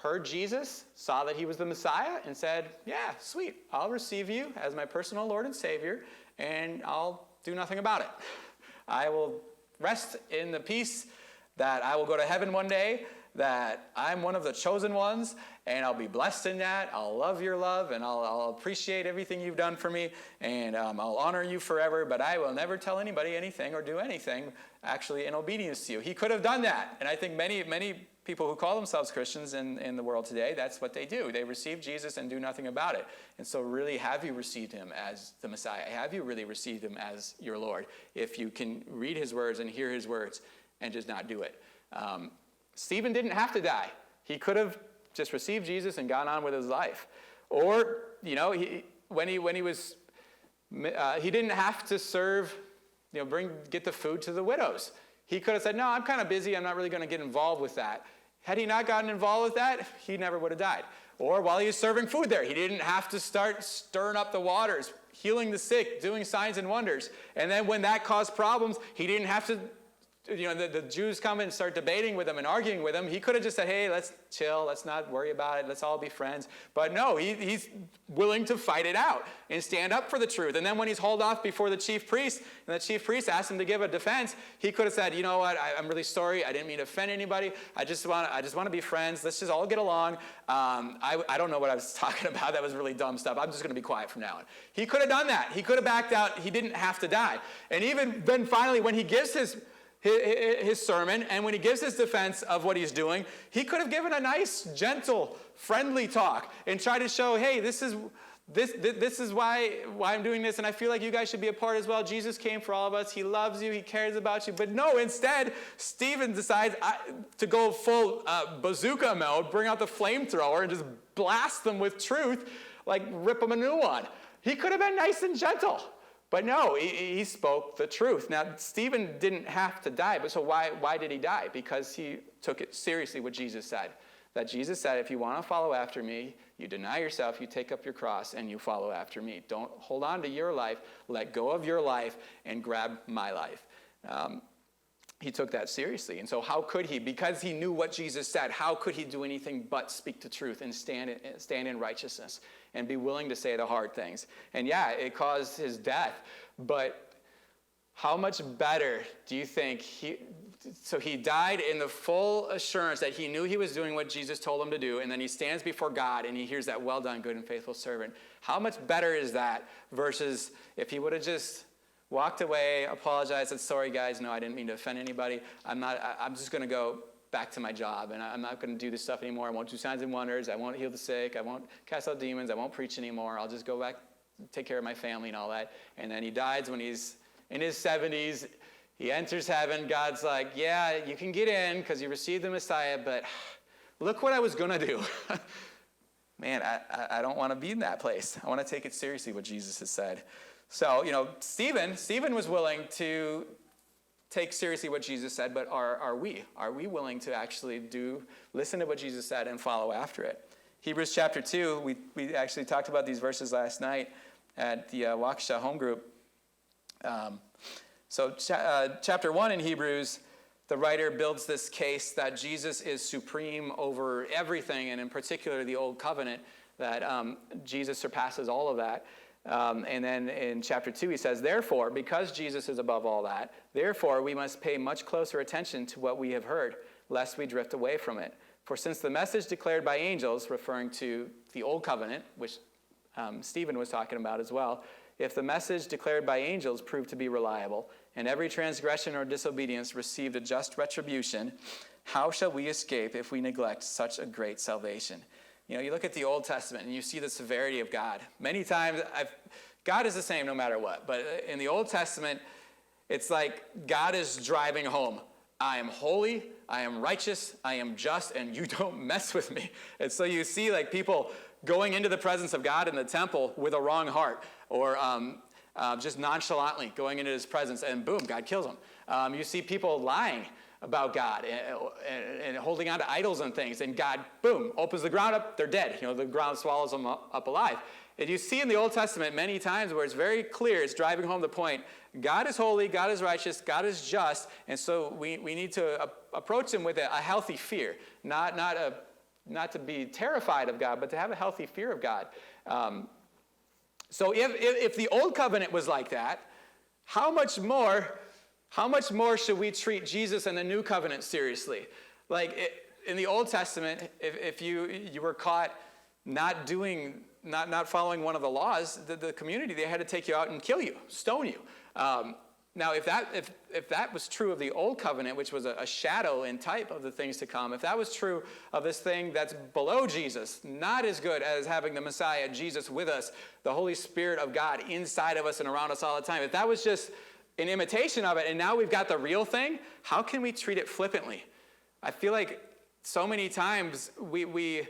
[SPEAKER 1] heard Jesus, saw that he was the Messiah, and said, "Yeah, sweet, I'll receive you as my personal Lord and Savior, and I'll do nothing about it. I will rest in the peace that I will go to heaven one day, that I'm one of the chosen ones, and I'll be blessed in that. I'll love your love, and I'll appreciate everything you've done for me, and I'll honor you forever, but I will never tell anybody anything or do anything actually in obedience to you." He could have done that, and I think many people who call themselves Christians in the world today, that's what they do. They receive Jesus and do nothing about it. And so really, have you received him as the Messiah? Have you really received him as your Lord? If you can read his words and hear his words and just not do it. Stephen didn't have to die. He could have just received Jesus and gone on with his life. Or, he didn't have to serve, get the food to the widows. He could have said, no, I'm kind of busy. I'm not really going to get involved with that. Had he not gotten involved with that, he never would have died. Or while he was serving food there, he didn't have to start stirring up the waters, healing the sick, doing signs and wonders. And then when that caused problems, he didn't have to, the Jews come and start debating with him and arguing with him. He could have just said, hey, let's chill. Let's not worry about it. Let's all be friends. But no, he's willing to fight it out and stand up for the truth. And then when he's hauled off before the chief priest, and the chief priest asked him to give a defense, he could have said, you know what, I'm really sorry. I didn't mean to offend anybody. I just want to be friends. Let's just all get along. I don't know what I was talking about. That was really dumb stuff. I'm just going to be quiet from now on. He could have done that. He could have backed out. He didn't have to die. And even then finally when he gives his sermon, and when he gives his defense of what he's doing, he could have given a nice, gentle, friendly talk and tried to show, hey, this is why I'm doing this, and I feel like you guys should be a part as well. Jesus came for all of us. He loves you. He cares about you. But no, instead, Stephen decides to go full bazooka mode, bring out the flamethrower, and just blast them with truth, like rip them a new one. He could have been nice and gentle. But no, he spoke the truth. Now, Stephen didn't have to die, but so why did he die? Because he took it seriously what Jesus said. That Jesus said, if you want to follow after me, you deny yourself, you take up your cross, and you follow after me. Don't hold on to your life, let go of your life, and grab my life. He took that seriously. And so how could he? Because he knew what Jesus said, how could he do anything but speak the truth and stand in righteousness and be willing to say the hard things? And yeah, it caused his death. But how much better do you think so he died in the full assurance that he knew he was doing what Jesus told him to do, and then he stands before God and he hears that, well done, good and faithful servant. How much better is that versus if he would have just walked away, apologized, said, sorry guys, no, I didn't mean to offend anybody. I'm just going to go back to my job, and I'm not going to do this stuff anymore. I won't do signs and wonders. I won't heal the sick. I won't cast out demons. I won't preach anymore. I'll just go back, take care of my family and all that. And then he dies when he's in his 70s. He enters heaven. God's like, yeah, you can get in because you received the Messiah, but look what I was going to do. Man, I don't want to be in that place. I want to take it seriously what Jesus has said. So, Stephen was willing to take seriously what Jesus said, but are we? Are we willing to actually listen to what Jesus said and follow after it? Hebrews chapter 2, we actually talked about these verses last night at the Waukesha home group. Chapter 1 in Hebrews, the writer builds this case that Jesus is supreme over everything, and in particular the Old Covenant, that Jesus surpasses all of that. And then in chapter 2, he says, therefore, because Jesus is above all that, therefore we must pay much closer attention to what we have heard, lest we drift away from it. For since the message declared by angels, referring to the Old Covenant, which Stephen was talking about as well, if the message declared by angels proved to be reliable, and every transgression or disobedience received a just retribution, how shall we escape if we neglect such a great salvation? You look at the Old Testament and you see the severity of God. Many times, God is the same no matter what. But in the Old Testament, it's like God is driving home. I am holy, I am righteous, I am just, and you don't mess with me. And so you see like people going into the presence of God in the temple with a wrong heart, or just nonchalantly going into his presence, and boom, God kills them. You see people lying about God and holding on to idols and things, and God, boom, opens the ground up, they're dead. The ground swallows them up alive. And you see in the Old Testament many times where it's very clear, it's driving home the point, God is holy, God is righteous, God is just, and so we need to approach him with a healthy fear, not to be terrified of God, but to have a healthy fear of God. So if the Old Covenant was like that, how much more should we treat Jesus and the New Covenant seriously? Like in the Old Testament, if you were caught not following one of the laws, the community, they had to take you out and kill you, stone you. Now, if that was true of the Old Covenant, which was a shadow and type of the things to come, if that was true of this thing that's below Jesus, not as good as having the Messiah, Jesus, with us, the Holy Spirit of God inside of us and around us all the time, if that was just an imitation of it, and now we've got the real thing. How can we treat it flippantly? I feel like so many times we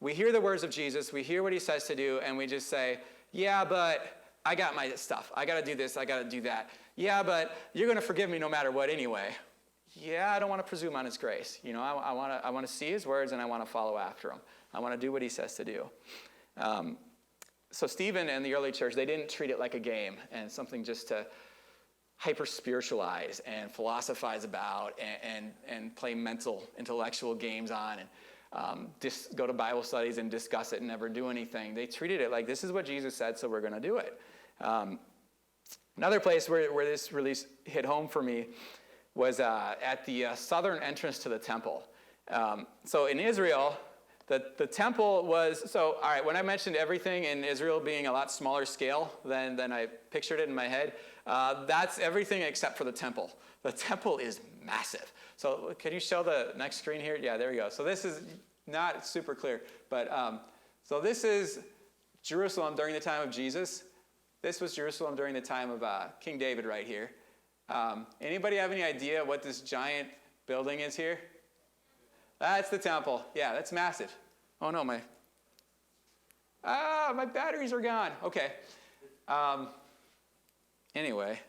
[SPEAKER 1] hear the words of Jesus, we hear what he says to do, and we just say, yeah, but I got my stuff. I got to do this. I got to do that. Yeah, but you're going to forgive me no matter what anyway. Yeah, I don't want to presume on his grace. You know, I want to see his words, and I want to follow after him. I want to do what he says to do. So Stephen and the early church, they didn't treat it like a game and something just to hyper-spiritualize and philosophize about and play mental, intellectual games on and just go to Bible studies and discuss it and never do anything. They treated it like, this is what Jesus said, so we're going to do it. Another place where this really hit home for me was at the southern entrance to the temple. So in Israel, the temple was, so all right, when I mentioned everything in Israel being a lot smaller scale than I pictured it in my head, that's everything except for the temple. The temple is massive. So could you show the next screen here? Yeah, there we go. So this is not super clear, but so this is Jerusalem during the time of Jesus. This was Jerusalem during the time of King David right here. Anybody have any idea what this giant building is here? That's the temple. Yeah, that's massive. Oh no, my batteries are gone. Okay. Anyway,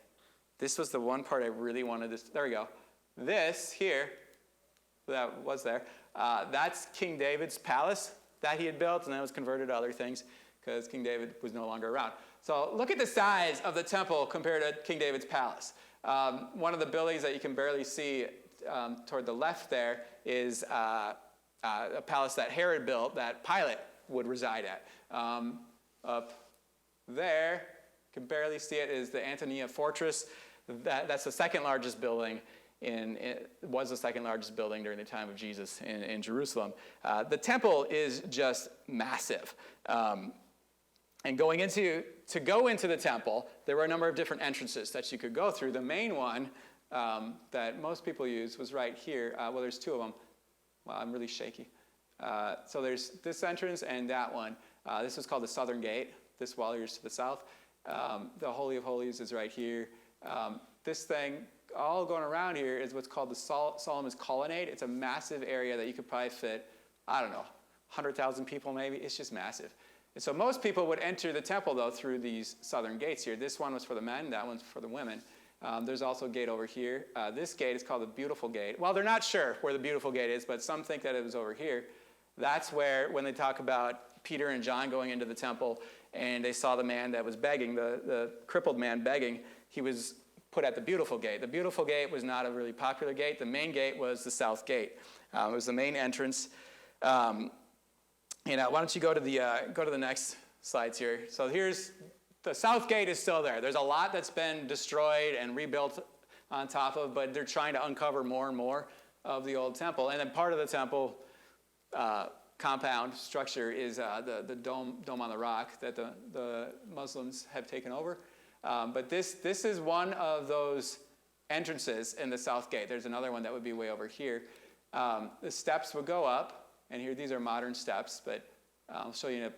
[SPEAKER 1] this was the one part I really wanted to, there we go. This here, that was there, that's King David's palace that he had built, and then it was converted to other things because King David was no longer around. So look at the size of the temple compared to King David's palace. One of the buildings that you can barely see toward the left there is a palace that Herod built that Pilate would reside at. Up there, you can barely see it, is the Antonia Fortress. That's the second largest building was the second largest building during the time of Jesus in Jerusalem. The temple is just massive. And to go into the temple, there were a number of different entrances that you could go through. The main one that most people use was right here. Well, there's two of them. Wow, I'm really shaky. So there's this entrance and that one. This is called the Southern Gate. This wall here is to the south. The Holy of Holies is right here. This thing, all going around here, is what's called the Solomon's Colonnade. It's a massive area that you could probably fit, 100,000 people maybe. It's just massive. And so most people would enter the temple, though, through these southern gates here. This one was for the men. That one's for the women. There's also a gate over here. This gate is called the Beautiful Gate. Well, they're not sure where the Beautiful Gate is, but some think that it was over here. That's where, when they talk about Peter and John going into the temple, and they saw the man that was begging, the crippled man begging, he was put at the Beautiful Gate. The Beautiful Gate was not a really popular gate. The main gate was the South Gate. It was the main entrance. Why don't you go to the next slides here? So here's the South Gate is still there. There's a lot that's been destroyed and rebuilt on top of, but they're trying to uncover more and more of the old temple. And then part of the temple compound structure is the dome on the rock that the Muslims have taken over. But this is one of those entrances in the South Gate. There's another one that would be way over here. The steps would go up, and here these are modern steps, but I'll show you in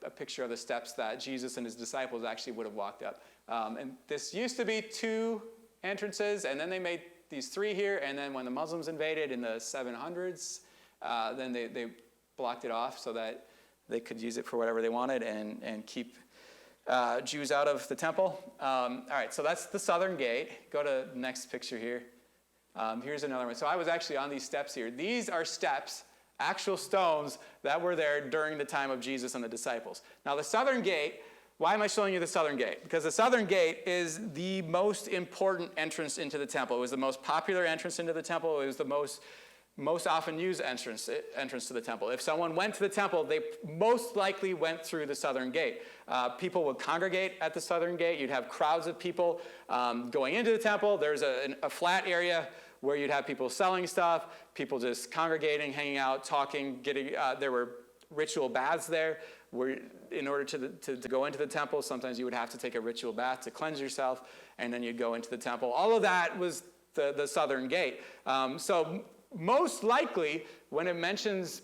[SPEAKER 1] a picture of the steps that Jesus and his disciples actually would have walked up. And this used to be two entrances, and then they made these three here, and then when the Muslims invaded in the 700s, then they blocked it off so that they could use it for whatever they wanted and keep Jews out of the temple. All right, so that's the Southern Gate. Go to the next picture here. Here's another one. So I was actually on these steps here. These are steps, actual stones that were there during the time of Jesus and the disciples. Now the Southern Gate, why am I showing you the Southern Gate? Because the Southern Gate is the most important entrance into the temple. It was the most popular entrance into the temple. It was the most often used entrance to the temple. If someone went to the temple, they most likely went through the Southern Gate. People would congregate at the Southern Gate. You'd have crowds of people going into the temple. There's a flat area where you'd have people selling stuff, people just congregating, hanging out, talking, there were ritual baths there, where in order to go into the temple, sometimes you would have to take a ritual bath to cleanse yourself, and then you'd go into the temple. All of that was the Southern Gate. So most likely, when it mentions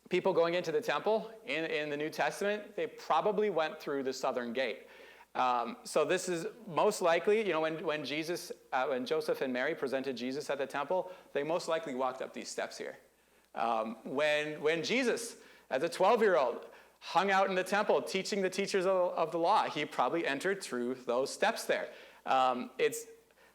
[SPEAKER 1] people going into the temple in the New Testament, they probably went through the Southern Gate. So this is most likely, when Joseph and Mary presented Jesus at the temple, they most likely walked up these steps here. When Jesus, as a 12-year-old, hung out in the temple teaching the teachers of the law, he probably entered through those steps there. It's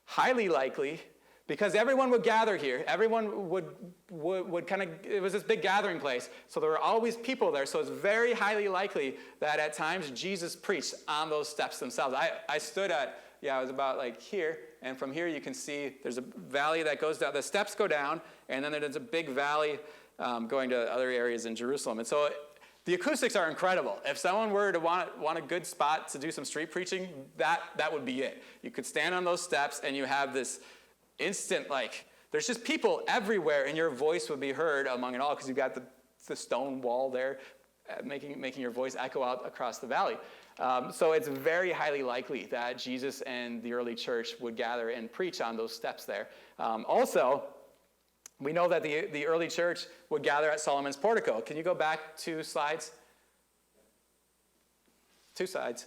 [SPEAKER 1] highly likely, because everyone would gather here. Everyone would kind of, it was this big gathering place. So there were always people there. So it's very highly likely that at times Jesus preached on those steps themselves. I stood at, I was about like here. And from here you can see there's a valley that goes down. The steps go down. And then there's a big valley going to other areas in Jerusalem. And so the acoustics are incredible. If someone were to want a good spot to do some street preaching, that would be it. You could stand on those steps and you have this instant, there's just people everywhere, and your voice would be heard among it all because you've got the stone wall there making your voice echo out across the valley. So it's very highly likely that Jesus and the early church would gather and preach on those steps there. Also, we know that the early church would gather at Solomon's portico. Can you go back 2 slides? 2 slides.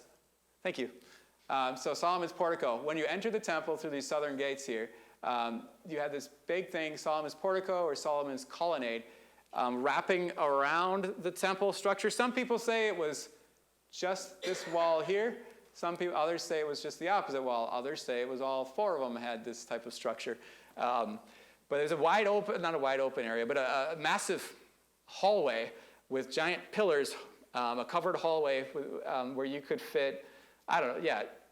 [SPEAKER 1] Thank you. So Solomon's portico. When you enter the temple through these southern gates here, you have this big thing, Solomon's portico or Solomon's colonnade, wrapping around the temple structure. Some people say it was just this wall here. Others say it was just the opposite wall. Others say it was all 4 of them had this type of structure. But there's not a wide open area, but a massive hallway with giant pillars, a covered hallway where you could fit,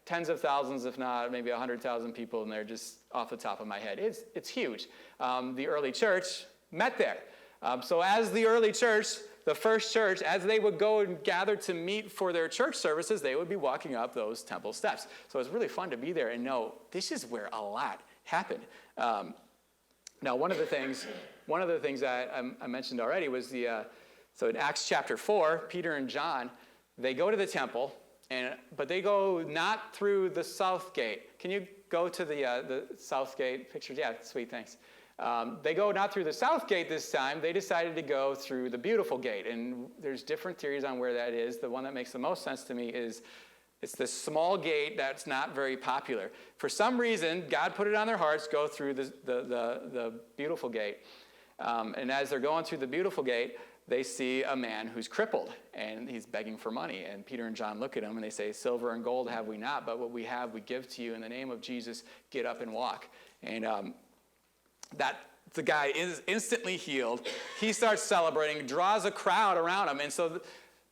[SPEAKER 1] tens of thousands, if not maybe 100,000 people in there, just off the top of my head. It's huge. The early church met there. So as the early church, the first church, as they would go and gather to meet for their church services, they would be walking up those temple steps. So it's really fun to be there and know this is where a lot happened. Now, one of the things that I mentioned already was so in Acts chapter 4, Peter and John, they go to the temple, but they go not through the south gate. Can you go to the south gate pictures? Yeah, sweet, thanks. They go not through the south gate this time. They decided to go through the beautiful gate. And there's different theories on where that is. The one that makes the most sense to me is it's this small gate that's not very popular. For some reason, God put it on their hearts, go through the beautiful gate. And as they're going through the beautiful gate, they see a man who's crippled, and he's begging for money. And Peter and John look at him, and they say, "Silver and gold have we not, but what we have we give to you. In the name of Jesus, get up and walk." And the guy is instantly healed. He starts celebrating, draws a crowd around him. And so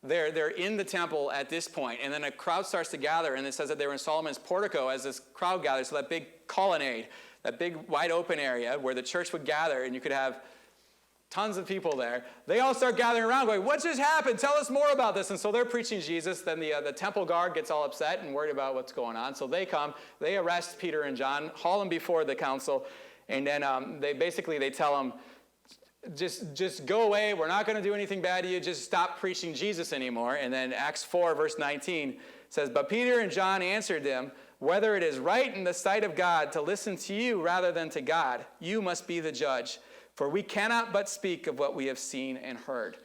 [SPEAKER 1] they're in the temple at this point. And then a crowd starts to gather, and it says that they were in Solomon's portico as this crowd gathers. So that big colonnade, that big wide open area where the church would gather, and you could have tons of people there. They all start gathering around going, "What just happened? Tell us more about this." And so they're preaching Jesus. Then the temple guard gets all upset and worried about what's going on. So they come, they arrest Peter and John, haul them before the council. And then they tell them, just go away. We're not going to do anything bad to you. Just stop preaching Jesus anymore. And then Acts 4, verse 19 says, "But Peter and John answered them, 'Whether it is right in the sight of God to listen to you rather than to God, you must be the judge. For we cannot but speak of what we have seen and heard.'"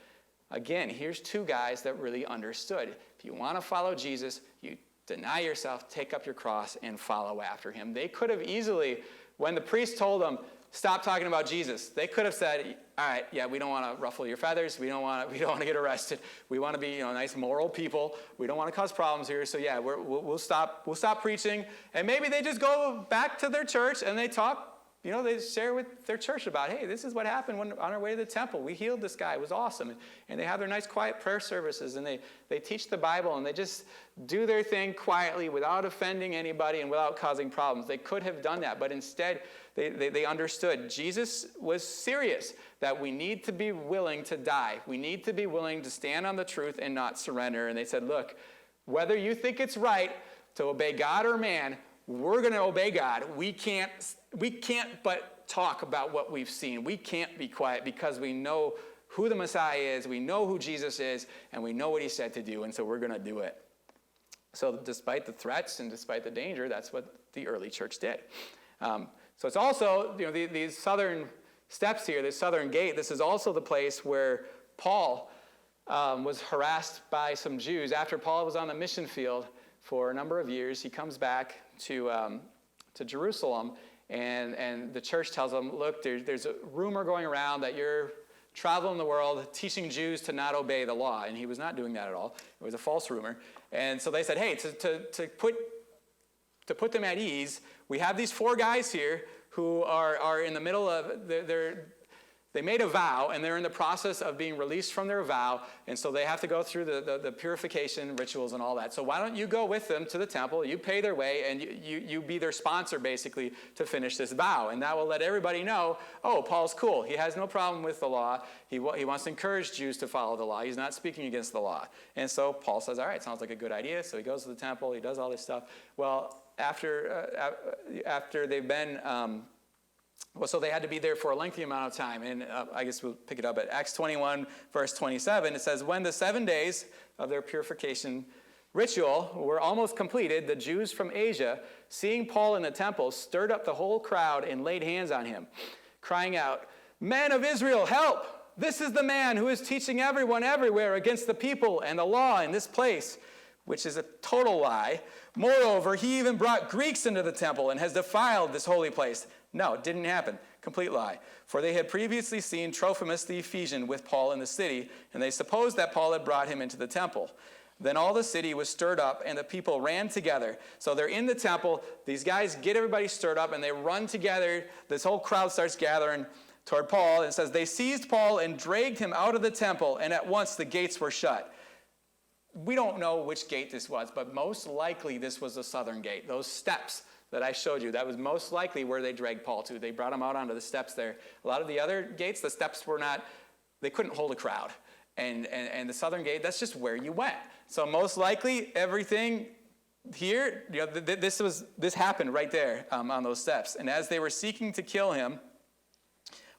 [SPEAKER 1] Again, here's 2 guys that really understood. If you want to follow Jesus, you deny yourself, take up your cross, and follow after him. They could have easily, when the priest told them, "Stop talking about Jesus," they could have said, "All right, yeah, we don't want to ruffle your feathers. We don't want to get arrested. We want to be, nice moral people. We don't want to cause problems here. So yeah, we'll stop preaching." And maybe they just go back to their church and they talk. They share with their church about, "Hey, this is what happened on our way to the temple. We healed this guy. It was awesome." And they have their nice quiet prayer services, and they teach the Bible, and they just do their thing quietly without offending anybody and without causing problems. They could have done that, but instead they understood Jesus was serious, that we need to be willing to die. We need to be willing to stand on the truth and not surrender. And they said, "Look, whether you think it's right to obey God or man, we're going to obey God. We can't but talk about what we've seen. We can't be quiet because we know who the Messiah is, we know who Jesus is, and we know what he said to do, and so we're going to do it." So despite the threats and despite the danger, that's what the early church did. So it's also, these southern steps here, this southern gate, this is also the place where Paul was harassed by some Jews. After Paul was on the mission field for a number of years. He comes back to Jerusalem, and the church tells him, look, there's a rumor going around that you're traveling the world teaching Jews to not obey the law. And he was not doing that at all. It was a false rumor. And so they said, hey, to put them at ease, we have these 4 guys here who are in the middle of, they made a vow, and they're in the process of being released from their vow, and so they have to go through the purification rituals and all that. So why don't you go with them to the temple, you pay their way, and you be their sponsor, basically, to finish this vow. And that will let everybody know, oh, Paul's cool. He has no problem with the law. He wants to encourage Jews to follow the law. He's not speaking against the law. And so Paul says, all right, sounds like a good idea. So he goes to the temple. He does all this stuff. Well, after they've been... so they had to be there for a lengthy amount of time. And I guess we'll pick it up at Acts 21, verse 27. It says, when the 7 days of their purification ritual were almost completed, the Jews from Asia, seeing Paul in the temple, stirred up the whole crowd and laid hands on him, crying out, men of Israel, help! This is the man who is teaching everyone everywhere against the people and the law in this place, which is a total lie. Moreover, he even brought Greeks into the temple and has defiled this holy place. No, it didn't happen. Complete lie. For they had previously seen Trophimus the Ephesian with Paul in the city, and they supposed that Paul had brought him into the temple. Then all the city was stirred up, and the people ran together. So they're in the temple. These guys get everybody stirred up, and they run together. This whole crowd starts gathering toward Paul. And it says, they seized Paul and dragged him out of the temple, and at once the gates were shut. We don't know which gate this was, but most likely this was the southern gate. Those steps that I showed you, that was most likely where they dragged Paul to. They brought him out onto the steps there. A lot of the other gates, the steps were not, they couldn't hold a crowd. And the southern gate, that's just where you went. So most likely everything here, this happened right there on those steps. And as they were seeking to kill him,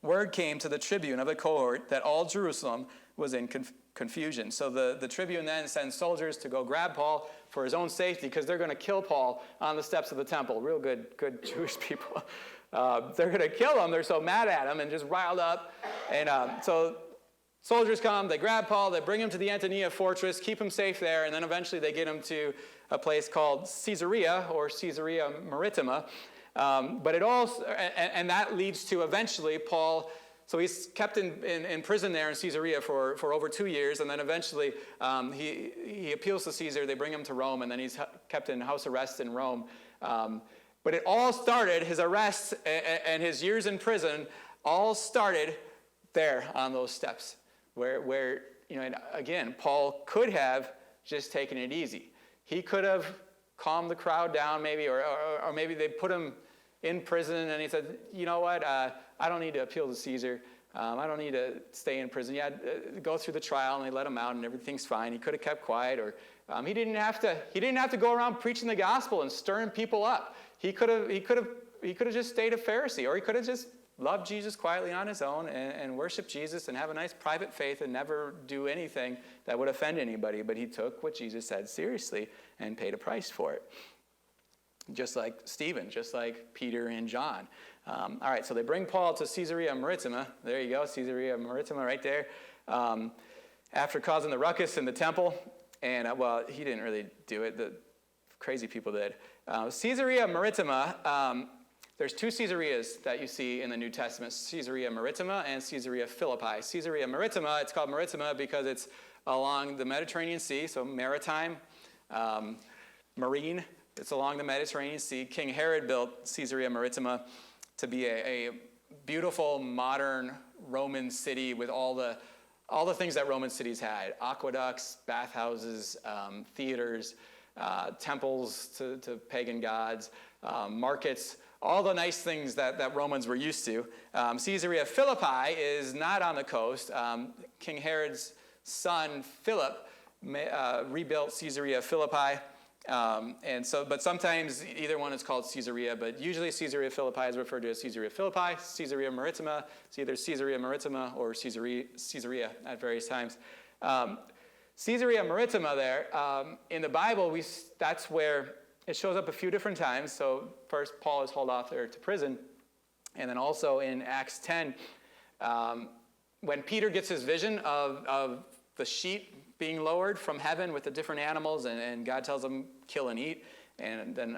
[SPEAKER 1] word came to the tribune of the cohort that all Jerusalem was in confusion. So the tribune then sends soldiers to go grab Paul for his own safety, because they're going to kill Paul on the steps of the temple. Real good Jewish people. They're going to kill him. They're so mad at him and just riled up. And so soldiers come, they grab Paul, they bring him to the Antonia fortress, keep him safe there, and then eventually they get him to a place called Caesarea, or Caesarea Maritima. But it all, and that leads to eventually Paul. So he's kept in prison there in Caesarea for over 2 years, and then eventually he appeals to Caesar. They bring him to Rome, and then he's kept in house arrest in Rome. But it all started, his arrest and his years in prison, all started there on those steps, where and again, Paul could have just taken it easy. He could have calmed the crowd down, maybe, or maybe they put him in prison, and he said, you know what, I don't need to appeal to Caesar. I don't need to stay in prison. Yeah, go through the trial, and they let him out, and everything's fine. He could have kept quiet, or he didn't have to go around preaching the gospel and stirring people up. He could have just stayed a Pharisee, or he could have just loved Jesus quietly on his own and worship Jesus and have a nice private faith and never do anything that would offend anybody. But he took what Jesus said seriously and paid a price for it. Just like Stephen, just like Peter and John. All right, so they bring Paul to Caesarea Maritima. There you go, Caesarea Maritima right there. After causing the ruckus in the temple. And, he didn't really do it. The crazy people did. Caesarea Maritima, there's 2 Caesareas that you see in the New Testament. Caesarea Maritima and Caesarea Philippi. Caesarea Maritima, it's called Maritima because it's along the Mediterranean Sea, so maritime, marine. It's along the Mediterranean Sea. King Herod built Caesarea Maritima to be a beautiful, modern Roman city with all the things that Roman cities had: aqueducts, bathhouses, theaters, temples to pagan gods, markets, all the nice things that Romans were used to. Caesarea Philippi is not on the coast. King Herod's son, Philip, rebuilt Caesarea Philippi. But sometimes either one is called Caesarea, but usually Caesarea Philippi is referred to as Caesarea Philippi. Caesarea Maritima, it's either Caesarea Maritima or Caesarea at various times. Caesarea Maritima there, in the Bible, that's where it shows up a few different times. So first, Paul is hauled off there to prison. And then also in Acts 10, when Peter gets his vision of the sheet being lowered from heaven with the different animals, and God tells him, kill and eat, and then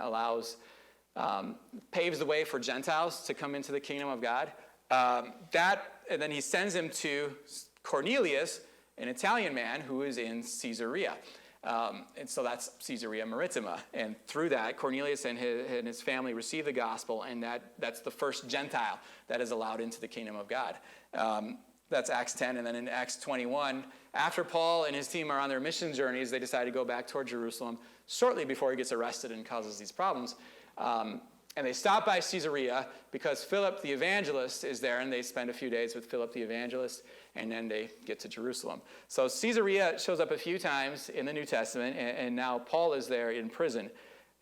[SPEAKER 1] paves the way for Gentiles to come into the kingdom of God. And then he sends him to Cornelius, an Italian man who is in Caesarea. And so that's Caesarea Maritima. And through that, Cornelius and his family receive the gospel, and that's the first Gentile that is allowed into the kingdom of God. That's Acts 10. And then in Acts 21, after Paul and his team are on their mission journeys, they decide to go back toward Jerusalem shortly before he gets arrested and causes these problems. And they stop by Caesarea because Philip the evangelist is there, and they spend a few days with Philip the evangelist, and then they get to Jerusalem. So Caesarea shows up a few times in the New Testament, and now Paul is there in prison.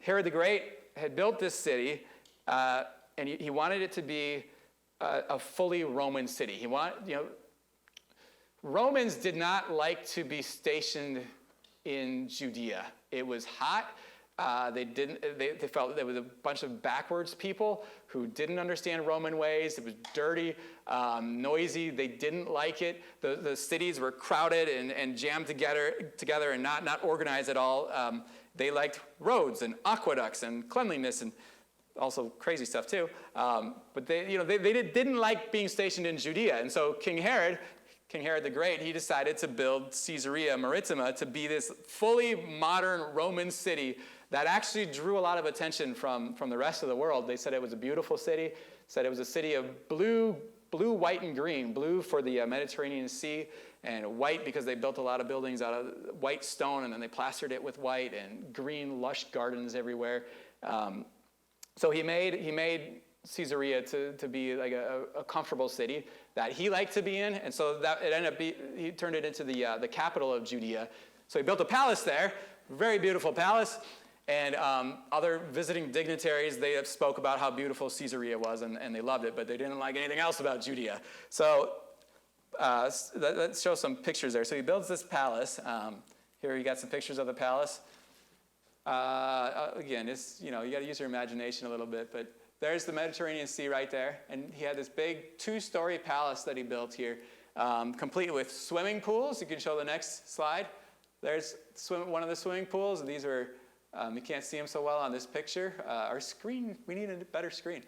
[SPEAKER 1] Herod the Great had built this city, and he wanted it to be a fully Roman city. Romans did not like to be stationed in Judea. It was hot. They felt there was a bunch of backwards people who didn't understand Roman ways. It was dirty, noisy. They didn't like it. The cities were crowded and jammed together and not organized at all. They liked roads and aqueducts and cleanliness and also crazy stuff too. But they didn't like being stationed in Judea. And so King Herod the Great, he decided to build Caesarea Maritima to be this fully modern Roman city that actually drew a lot of attention from the rest of the world. They said it was a beautiful city, said it was a city of blue, white, and green. Blue for the Mediterranean Sea, and white because they built a lot of buildings out of white stone, and then they plastered it with white, and green, lush gardens everywhere. So he made Caesarea to be like a comfortable city that he liked to be in, and so that it ended up he turned it into the capital of Judea. So he built a palace there, very beautiful palace, and other visiting dignitaries, they have spoke about how beautiful Caesarea was, and they loved it, but they didn't like anything else about Judea. So let's show some pictures there. So he builds this palace. Here you got some pictures of the palace. Again, you got to use your imagination a little bit, but there's the Mediterranean Sea right there, and he had this big 2-story palace that he built here, complete with swimming pools. You can show the next slide. There's one of the swimming pools, and these are, you can't see them so well on this picture. Our screen, we need a better screen,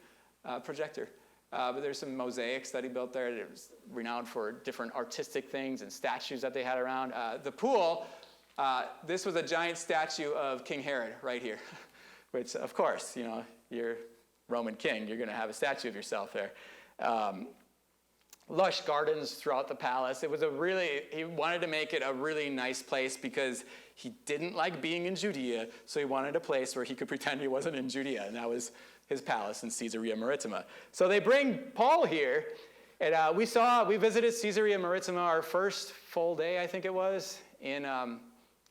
[SPEAKER 1] projector. But there's some mosaics that he built there. It was renowned for different artistic things and statues that they had around. The pool, this was a giant statue of King Herod right here, which, of course, you're Roman king, you're going to have a statue of yourself there. Lush gardens throughout the palace. He wanted to make it a really nice place because he didn't like being in Judea, so he wanted a place where he could pretend he wasn't in Judea, and that was his palace in Caesarea Maritima. So they bring Paul here, and we visited Caesarea Maritima our first full day, I think it was, in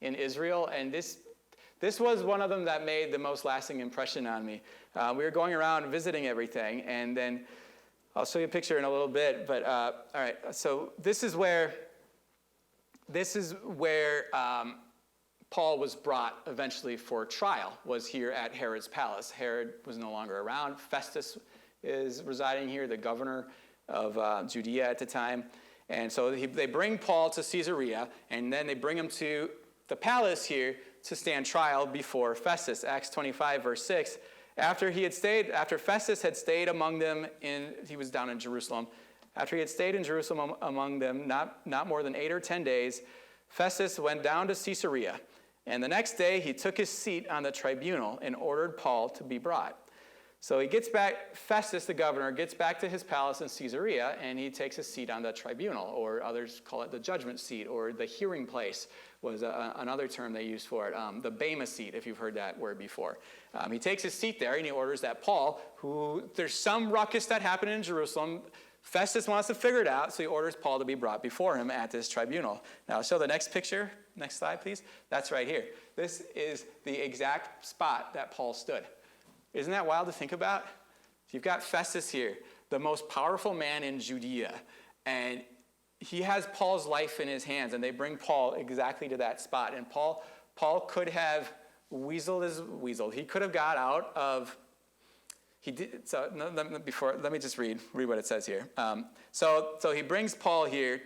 [SPEAKER 1] Israel, and this was one of them that made the most lasting impression on me. We were going around visiting everything, and then I'll show you a picture in a little bit. But all right, so this is where Paul was brought eventually for trial. Was here at Herod's palace. Herod was no longer around. Festus is residing here, the governor of Judea at the time, and so they bring Paul to Caesarea, and then they bring him to the palace here to stand trial before Festus. Acts 25, verse 6. After Festus had stayed among them he was down in Jerusalem. After he had stayed in Jerusalem among them, not more than 8 or 10 days, Festus went down to Caesarea. And the next day he took his seat on the tribunal and ordered Paul to be brought. So he gets back, Festus, the governor, gets back to his palace in Caesarea, and he takes his seat on the tribunal, or others call it the judgment seat, or the hearing place was another term they used for it, the bema seat, if you've heard that word before. He takes his seat there, and he orders that Paul, there's some ruckus that happened in Jerusalem. Festus wants to figure it out, so he orders Paul to be brought before him at this tribunal. Now, show the next picture. Next slide, please. That's right here. This is the exact spot that Paul stood. Isn't that wild to think about? You've got Festus here, the most powerful man in Judea, and he has Paul's life in his hands, and they bring Paul exactly to that spot. And Paul could have weaseled. He could have got out of. He did. So let me just read what it says here. So he brings Paul here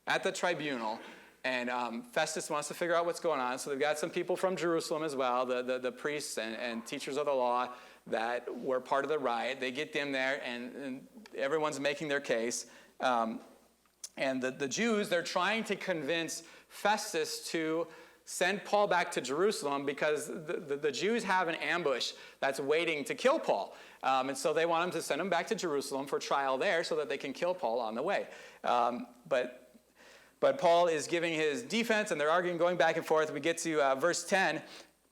[SPEAKER 1] at the tribunal, And Festus wants to figure out what's going on. So they've got some people from Jerusalem as well, the priests and teachers of the law that were part of the riot. They get them there, and everyone's making their case. And the Jews, they're trying to convince Festus to send Paul back to Jerusalem because the Jews have an ambush that's waiting to kill Paul. And so they want him to send him back to Jerusalem for trial there so that they can kill Paul on the way. But Paul is giving his defense, and they're arguing, going back and forth. We get to verse 10.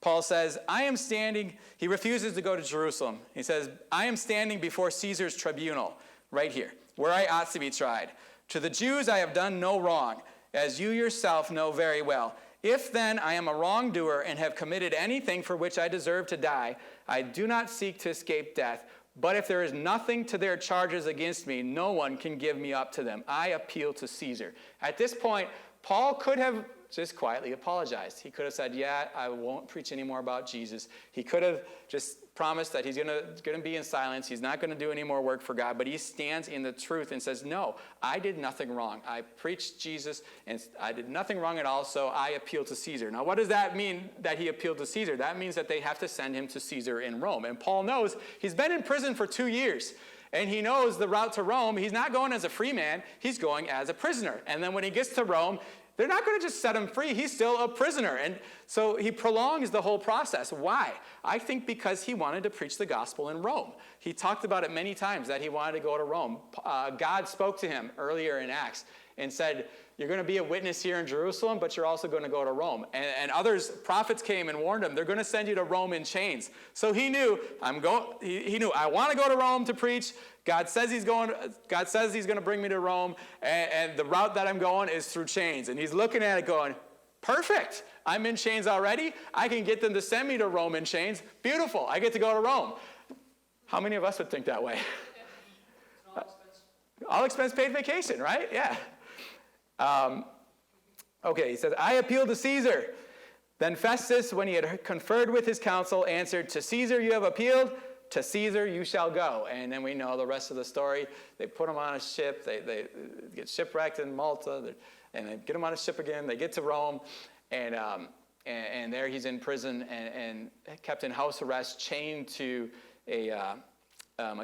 [SPEAKER 1] Paul says, I am standing. He refuses to go to Jerusalem. He says, I am standing before Caesar's tribunal, right here, where I ought to be tried. To the Jews I have done no wrong, as you yourself know very well. If then I am a wrongdoer and have committed anything for which I deserve to die, I do not seek to escape death. But if there is nothing to their charges against me, no one can give me up to them. I appeal to Caesar. At this point, Paul could have just quietly apologized. He could have said, yeah, I won't preach any more about Jesus. He could have just promised that he's going to be in silence. He's not going to do any more work for God. But he stands in the truth and says, no, I did nothing wrong. I preached Jesus, and I did nothing wrong at all, so I appeal to Caesar. Now, what does that mean that he appealed to Caesar? That means that they have to send him to Caesar in Rome. And Paul knows he's been in prison for 2 years. And he knows the route to Rome. He's not going as a free man. He's going as a prisoner. And then when he gets to Rome, they're not going to just set him free. He's still a prisoner. And so he prolongs the whole process. Why? I think because he wanted to preach the gospel in Rome. He talked about it many times that he wanted to go to Rome. God spoke to him earlier in Acts and said, you're going to be a witness here in Jerusalem, but you're also going to go to Rome. And others, prophets came and warned him, they're going to send you to Rome in chains. So he knew, he knew, I want to go to Rome to preach. God says he's going to bring me to Rome, and the route that I'm going is through chains. And he's looking at it going, perfect. I'm in chains already. I can get them to send me to Rome in chains. Beautiful. I get to go to Rome. How many of us would think that way? All expense paid vacation, right? Yeah. Okay, he says, I appeal to Caesar. Then Festus, when he had conferred with his council, answered, to Caesar you have appealed, to Caesar you shall go. And then we know the rest of the story. They put him on a ship. They get shipwrecked in Malta. And they get him on a ship again. They get to Rome. And there he's in prison and kept in house arrest, chained to a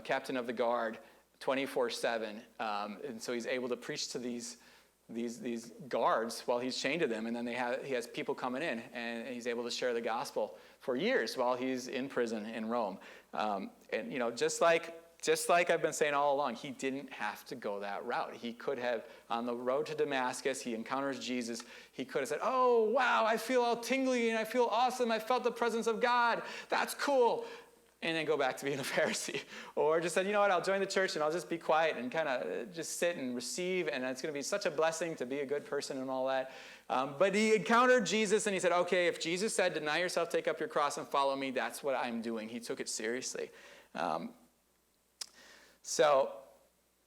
[SPEAKER 1] captain of the guard 24/7. And so he's able to preach to these guards while he's chained to them, and then he has people coming in, and he's able to share the gospel for years while he's in prison in Rome. And just like I've been saying all along, he didn't have to go that route. He could have, on the road to Damascus, he encounters Jesus. He could have said, oh, wow, I feel all tingly and I feel awesome. I felt the presence of God. That's cool. And then go back to being a Pharisee. Or just said, you know what, I'll join the church and I'll just be quiet and kind of just sit and receive, and it's going to be such a blessing to be a good person and all that. But he encountered Jesus and he said, okay, if Jesus said, deny yourself, take up your cross and follow me, that's what I'm doing. He took it seriously. So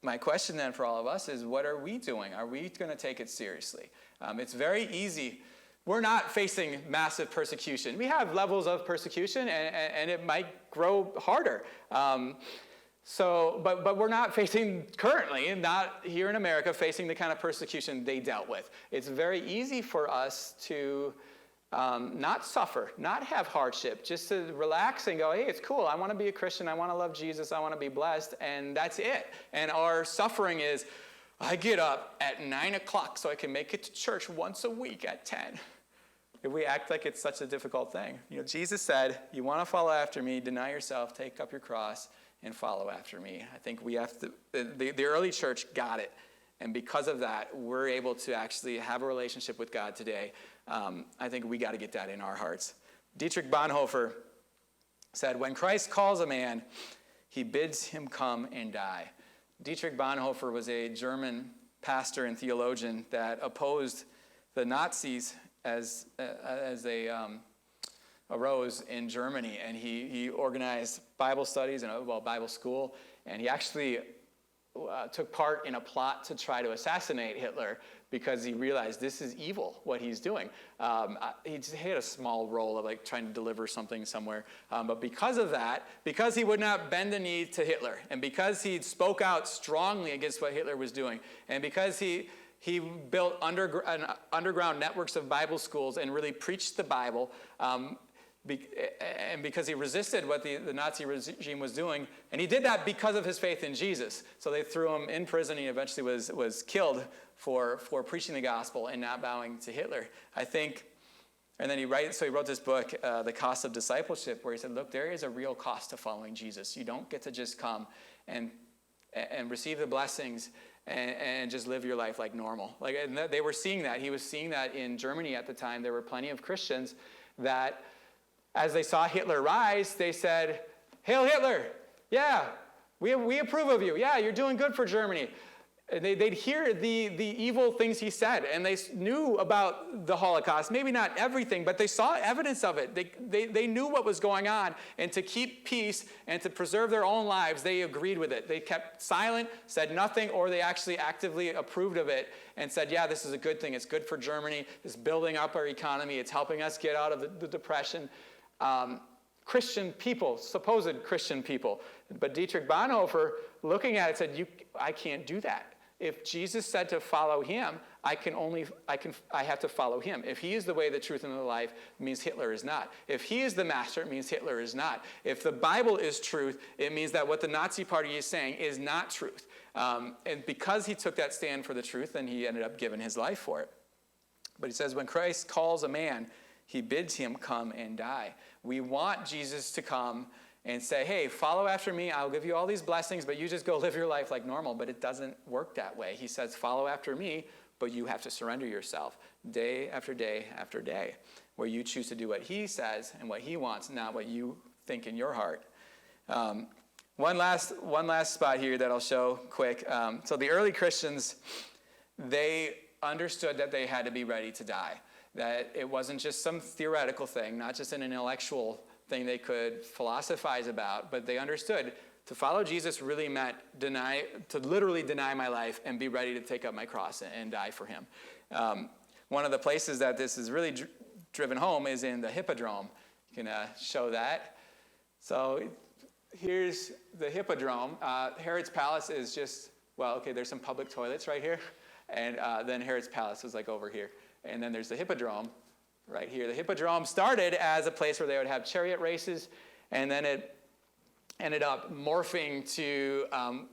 [SPEAKER 1] my question then for all of us is, what are we doing? Are we going to take it seriously? It's very easy. We're not facing massive persecution. We have levels of persecution, and it might grow harder. But we're not facing currently, not here in America, facing the kind of persecution they dealt with. It's very easy for us to not suffer, not have hardship, just to relax and go, hey, it's cool. I want to be a Christian. I want to love Jesus. I want to be blessed, and that's it. And our suffering is, I get up at 9 o'clock so I can make it to church once a week at 10. If we act like it's such a difficult thing. Jesus said, you want to follow after me, deny yourself, take up your cross, and follow after me. I think we have to, the early church got it. And because of that, we're able to actually have a relationship with God today. I think we got to get that in our hearts. Dietrich Bonhoeffer said, when Christ calls a man, he bids him come and die. Dietrich Bonhoeffer was a German pastor and theologian that opposed the Nazis as they arose in Germany, and he organized Bible studies and Bible school, and he actually took part in a plot to try to assassinate Hitler because he realized this is evil, what he's doing. He had a small role of trying to deliver something somewhere. But because of that, because he would not bend the knee to Hitler, and because he spoke out strongly against what Hitler was doing, and because he He built underground networks of Bible schools and really preached the Bible. And because he resisted what the Nazi regime was doing, and he did that because of his faith in Jesus. So they threw him in prison. He eventually was killed for preaching the gospel and not bowing to Hitler. I think, and then he wrote this book, The Cost of Discipleship, where he said, look, there is a real cost to following Jesus. You don't get to just come and receive the blessings and just live your life like normal. And they were seeing that. He was seeing that in Germany at the time. There were plenty of Christians that, as they saw Hitler rise, they said, "Hail Hitler! Yeah, we approve of you. Yeah, you're doing good for Germany." And they'd hear the evil things he said, and they knew about the Holocaust. Maybe not everything, but they saw evidence of it. They knew what was going on, and to keep peace and to preserve their own lives, they agreed with it. They kept silent, said nothing, or they actually actively approved of it and said, yeah, this is a good thing. It's good for Germany. It's building up our economy. It's helping us get out of the Depression. Christian people, supposed Christian people. But Dietrich Bonhoeffer, looking at it, said, I can't do that. If Jesus said to follow him, I have to follow him. If he is the way, the truth, and the life, it means Hitler is not. If he is the master, it means Hitler is not. If the Bible is truth, it means that what the Nazi party is saying is not truth. And because he took that stand for the truth, then he ended up giving his life for it. But he says, when Christ calls a man, he bids him come and die. We want Jesus to come and say, hey, follow after me. I'll give you all these blessings, but you just go live your life like normal. But it doesn't work that way. He says, follow after me, but you have to surrender yourself day after day after day, where you choose to do what he says and what he wants, not what you think in your heart. One last spot here that I'll show quick. So the early Christians, they understood that they had to be ready to die, that it wasn't just some theoretical thing, not just an intellectual thing they could philosophize about, but they understood to follow Jesus really meant to literally deny my life and be ready to take up my cross and die for him. One of the places that this is really driven home is in the Hippodrome. You can show that. So here's the Hippodrome. Herod's Palace is just, there's some public toilets right here, and then Herod's Palace is like over here. And then there's the Hippodrome right here. The Hippodrome started as a place where they would have chariot races, and then it ended up morphing to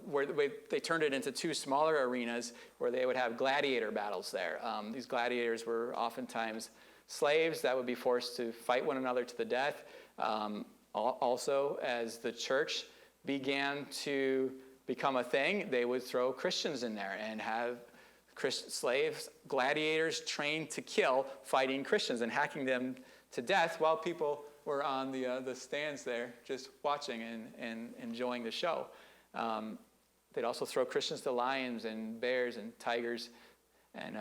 [SPEAKER 1] where they turned it into two smaller arenas where they would have gladiator battles there. These gladiators were oftentimes slaves that would be forced to fight one another to the death. Also, as the church began to become a thing, they would throw Christians in there and have slaves, gladiators trained to kill, fighting Christians and hacking them to death while people were on the stands there just watching and enjoying the show. They'd also throw Christians to lions and bears and tigers and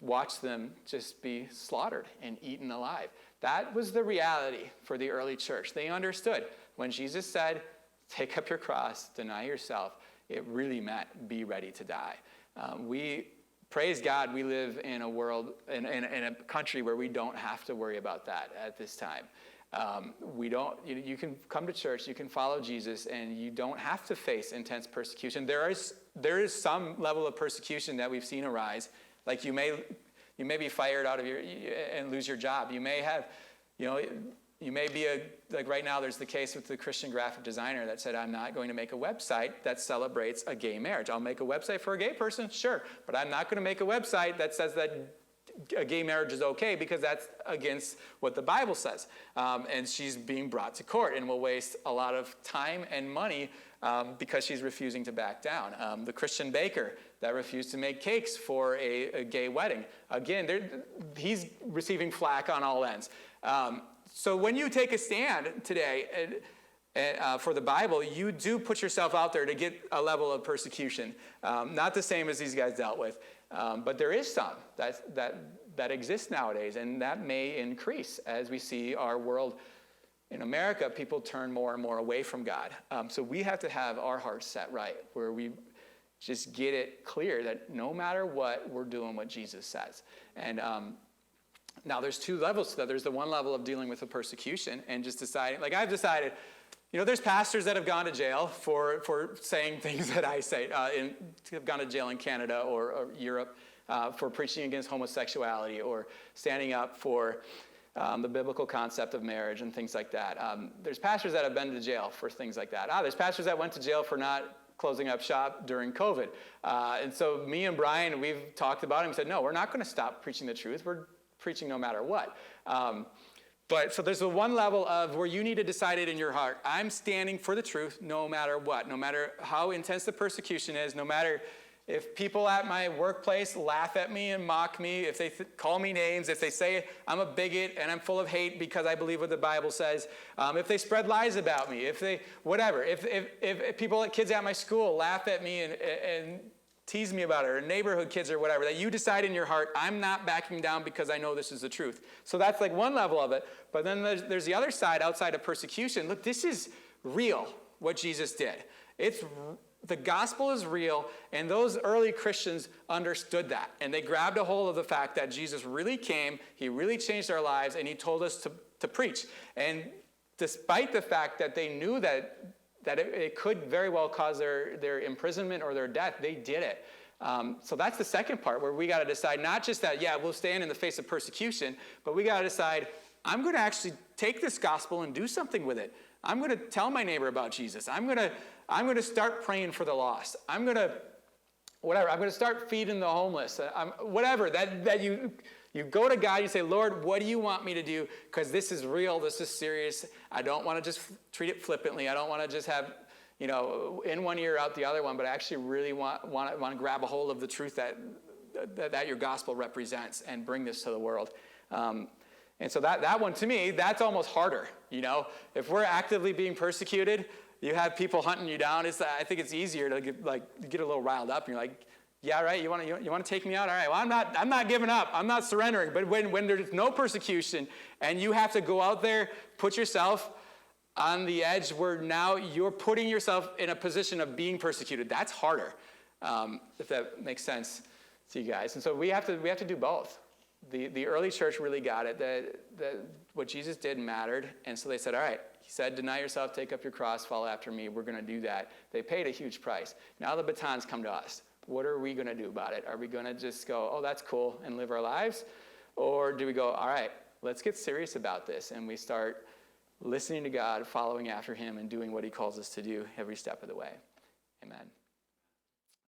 [SPEAKER 1] watch them just be slaughtered and eaten alive. That was the reality for the early church. They understood when Jesus said, take up your cross, deny yourself, it really meant be ready to die. Praise God, we live in a world, in a country where we don't have to worry about that at this time. You can come to church, you can follow Jesus, and you don't have to face intense persecution. There is some level of persecution that we've seen arise. Like you may be fired out of and lose your job. You may have, you may be like right now there's the case with the Christian graphic designer that said, I'm not going to make a website that celebrates a gay marriage. I'll make a website for a gay person, sure, but I'm not going to make a website that says that a gay marriage is okay because that's against what the Bible says. And she's being brought to court and will waste a lot of time and money because she's refusing to back down. The Christian baker that refused to make cakes for a gay wedding. Again, he's receiving flack on all ends. So when you take a stand today for the Bible, you do put yourself out there to get a level of persecution. Not the same as these guys dealt with, but there is some that exists nowadays, and that may increase as we see our world in America, people turn more and more away from God. So we have to have our hearts set right, where we just get it clear that no matter what, we're doing what Jesus says. And now there's two levels to that. There's the one level of dealing with the persecution and just deciding, like I've decided, there's pastors that have gone to jail for saying things that I say, have gone to jail in Canada or Europe. for preaching against homosexuality or standing up for the biblical concept of marriage and things like that. There's pastors that have been to jail for things like that. There's pastors that went to jail for not closing up shop during COVID. And so me and Brian, we've talked about it and said, no, we're not going to stop preaching the truth. We're preaching no matter what. But so there's the one level of where you need to decide it in your heart. I'm standing for the truth no matter what, no matter how intense the persecution is, no matter if people at my workplace laugh at me and mock me, if they call me names, if they say I'm a bigot and I'm full of hate because I believe what the Bible says, if they spread lies about me, if they, whatever, if people, kids at my school laugh at me and tease me about it, or neighborhood kids or whatever, that you decide in your heart, I'm not backing down because I know this is the truth. So that's like one level of it. But then there's the other side outside of persecution. Look, this is real, what Jesus did. The gospel is real, and those early Christians understood that. And they grabbed a hold of the fact that Jesus really came, he really changed our lives, and he told us to preach. And despite the fact that they knew that it could very well cause their imprisonment or their death, they did it. So that's the second part, where we got to decide not just that, yeah, we'll stand in the face of persecution, but we got to decide, I'm going to actually take this gospel and do something with it. I'm going to tell my neighbor about Jesus. I'm going to start praying for the lost. I'm going to start feeding the homeless. Whatever, that you go to God, you say, Lord, what do you want me to do? Because this is real, this is serious. I don't want to just treat it flippantly. I don't want to just have, in one ear, out the other one, but I actually really want to grab a hold of the truth that your gospel represents and bring this to the world. And so that one, to me, that's almost harder. If we're actively being persecuted, you have people hunting you down. I think it's easier to get a little riled up. And you're like, yeah, right. You want to take me out? All right. Well, I'm not giving up. I'm not surrendering. But when there's no persecution and you have to go out there, put yourself on the edge where now you're putting yourself in a position of being persecuted, that's harder. If that makes sense to you guys. And so we have to do both. The early church really got it, that what Jesus did mattered. And so they said, all right, he said, deny yourself, take up your cross, follow after me. We're going to do that. They paid a huge price. Now the batons come to us. What are we going to do about it? Are we going to just go, oh, that's cool, and live our lives? Or do we go, all right, let's get serious about this, and we start listening to God, following after him, and doing what he calls us to do every step of the way? Amen.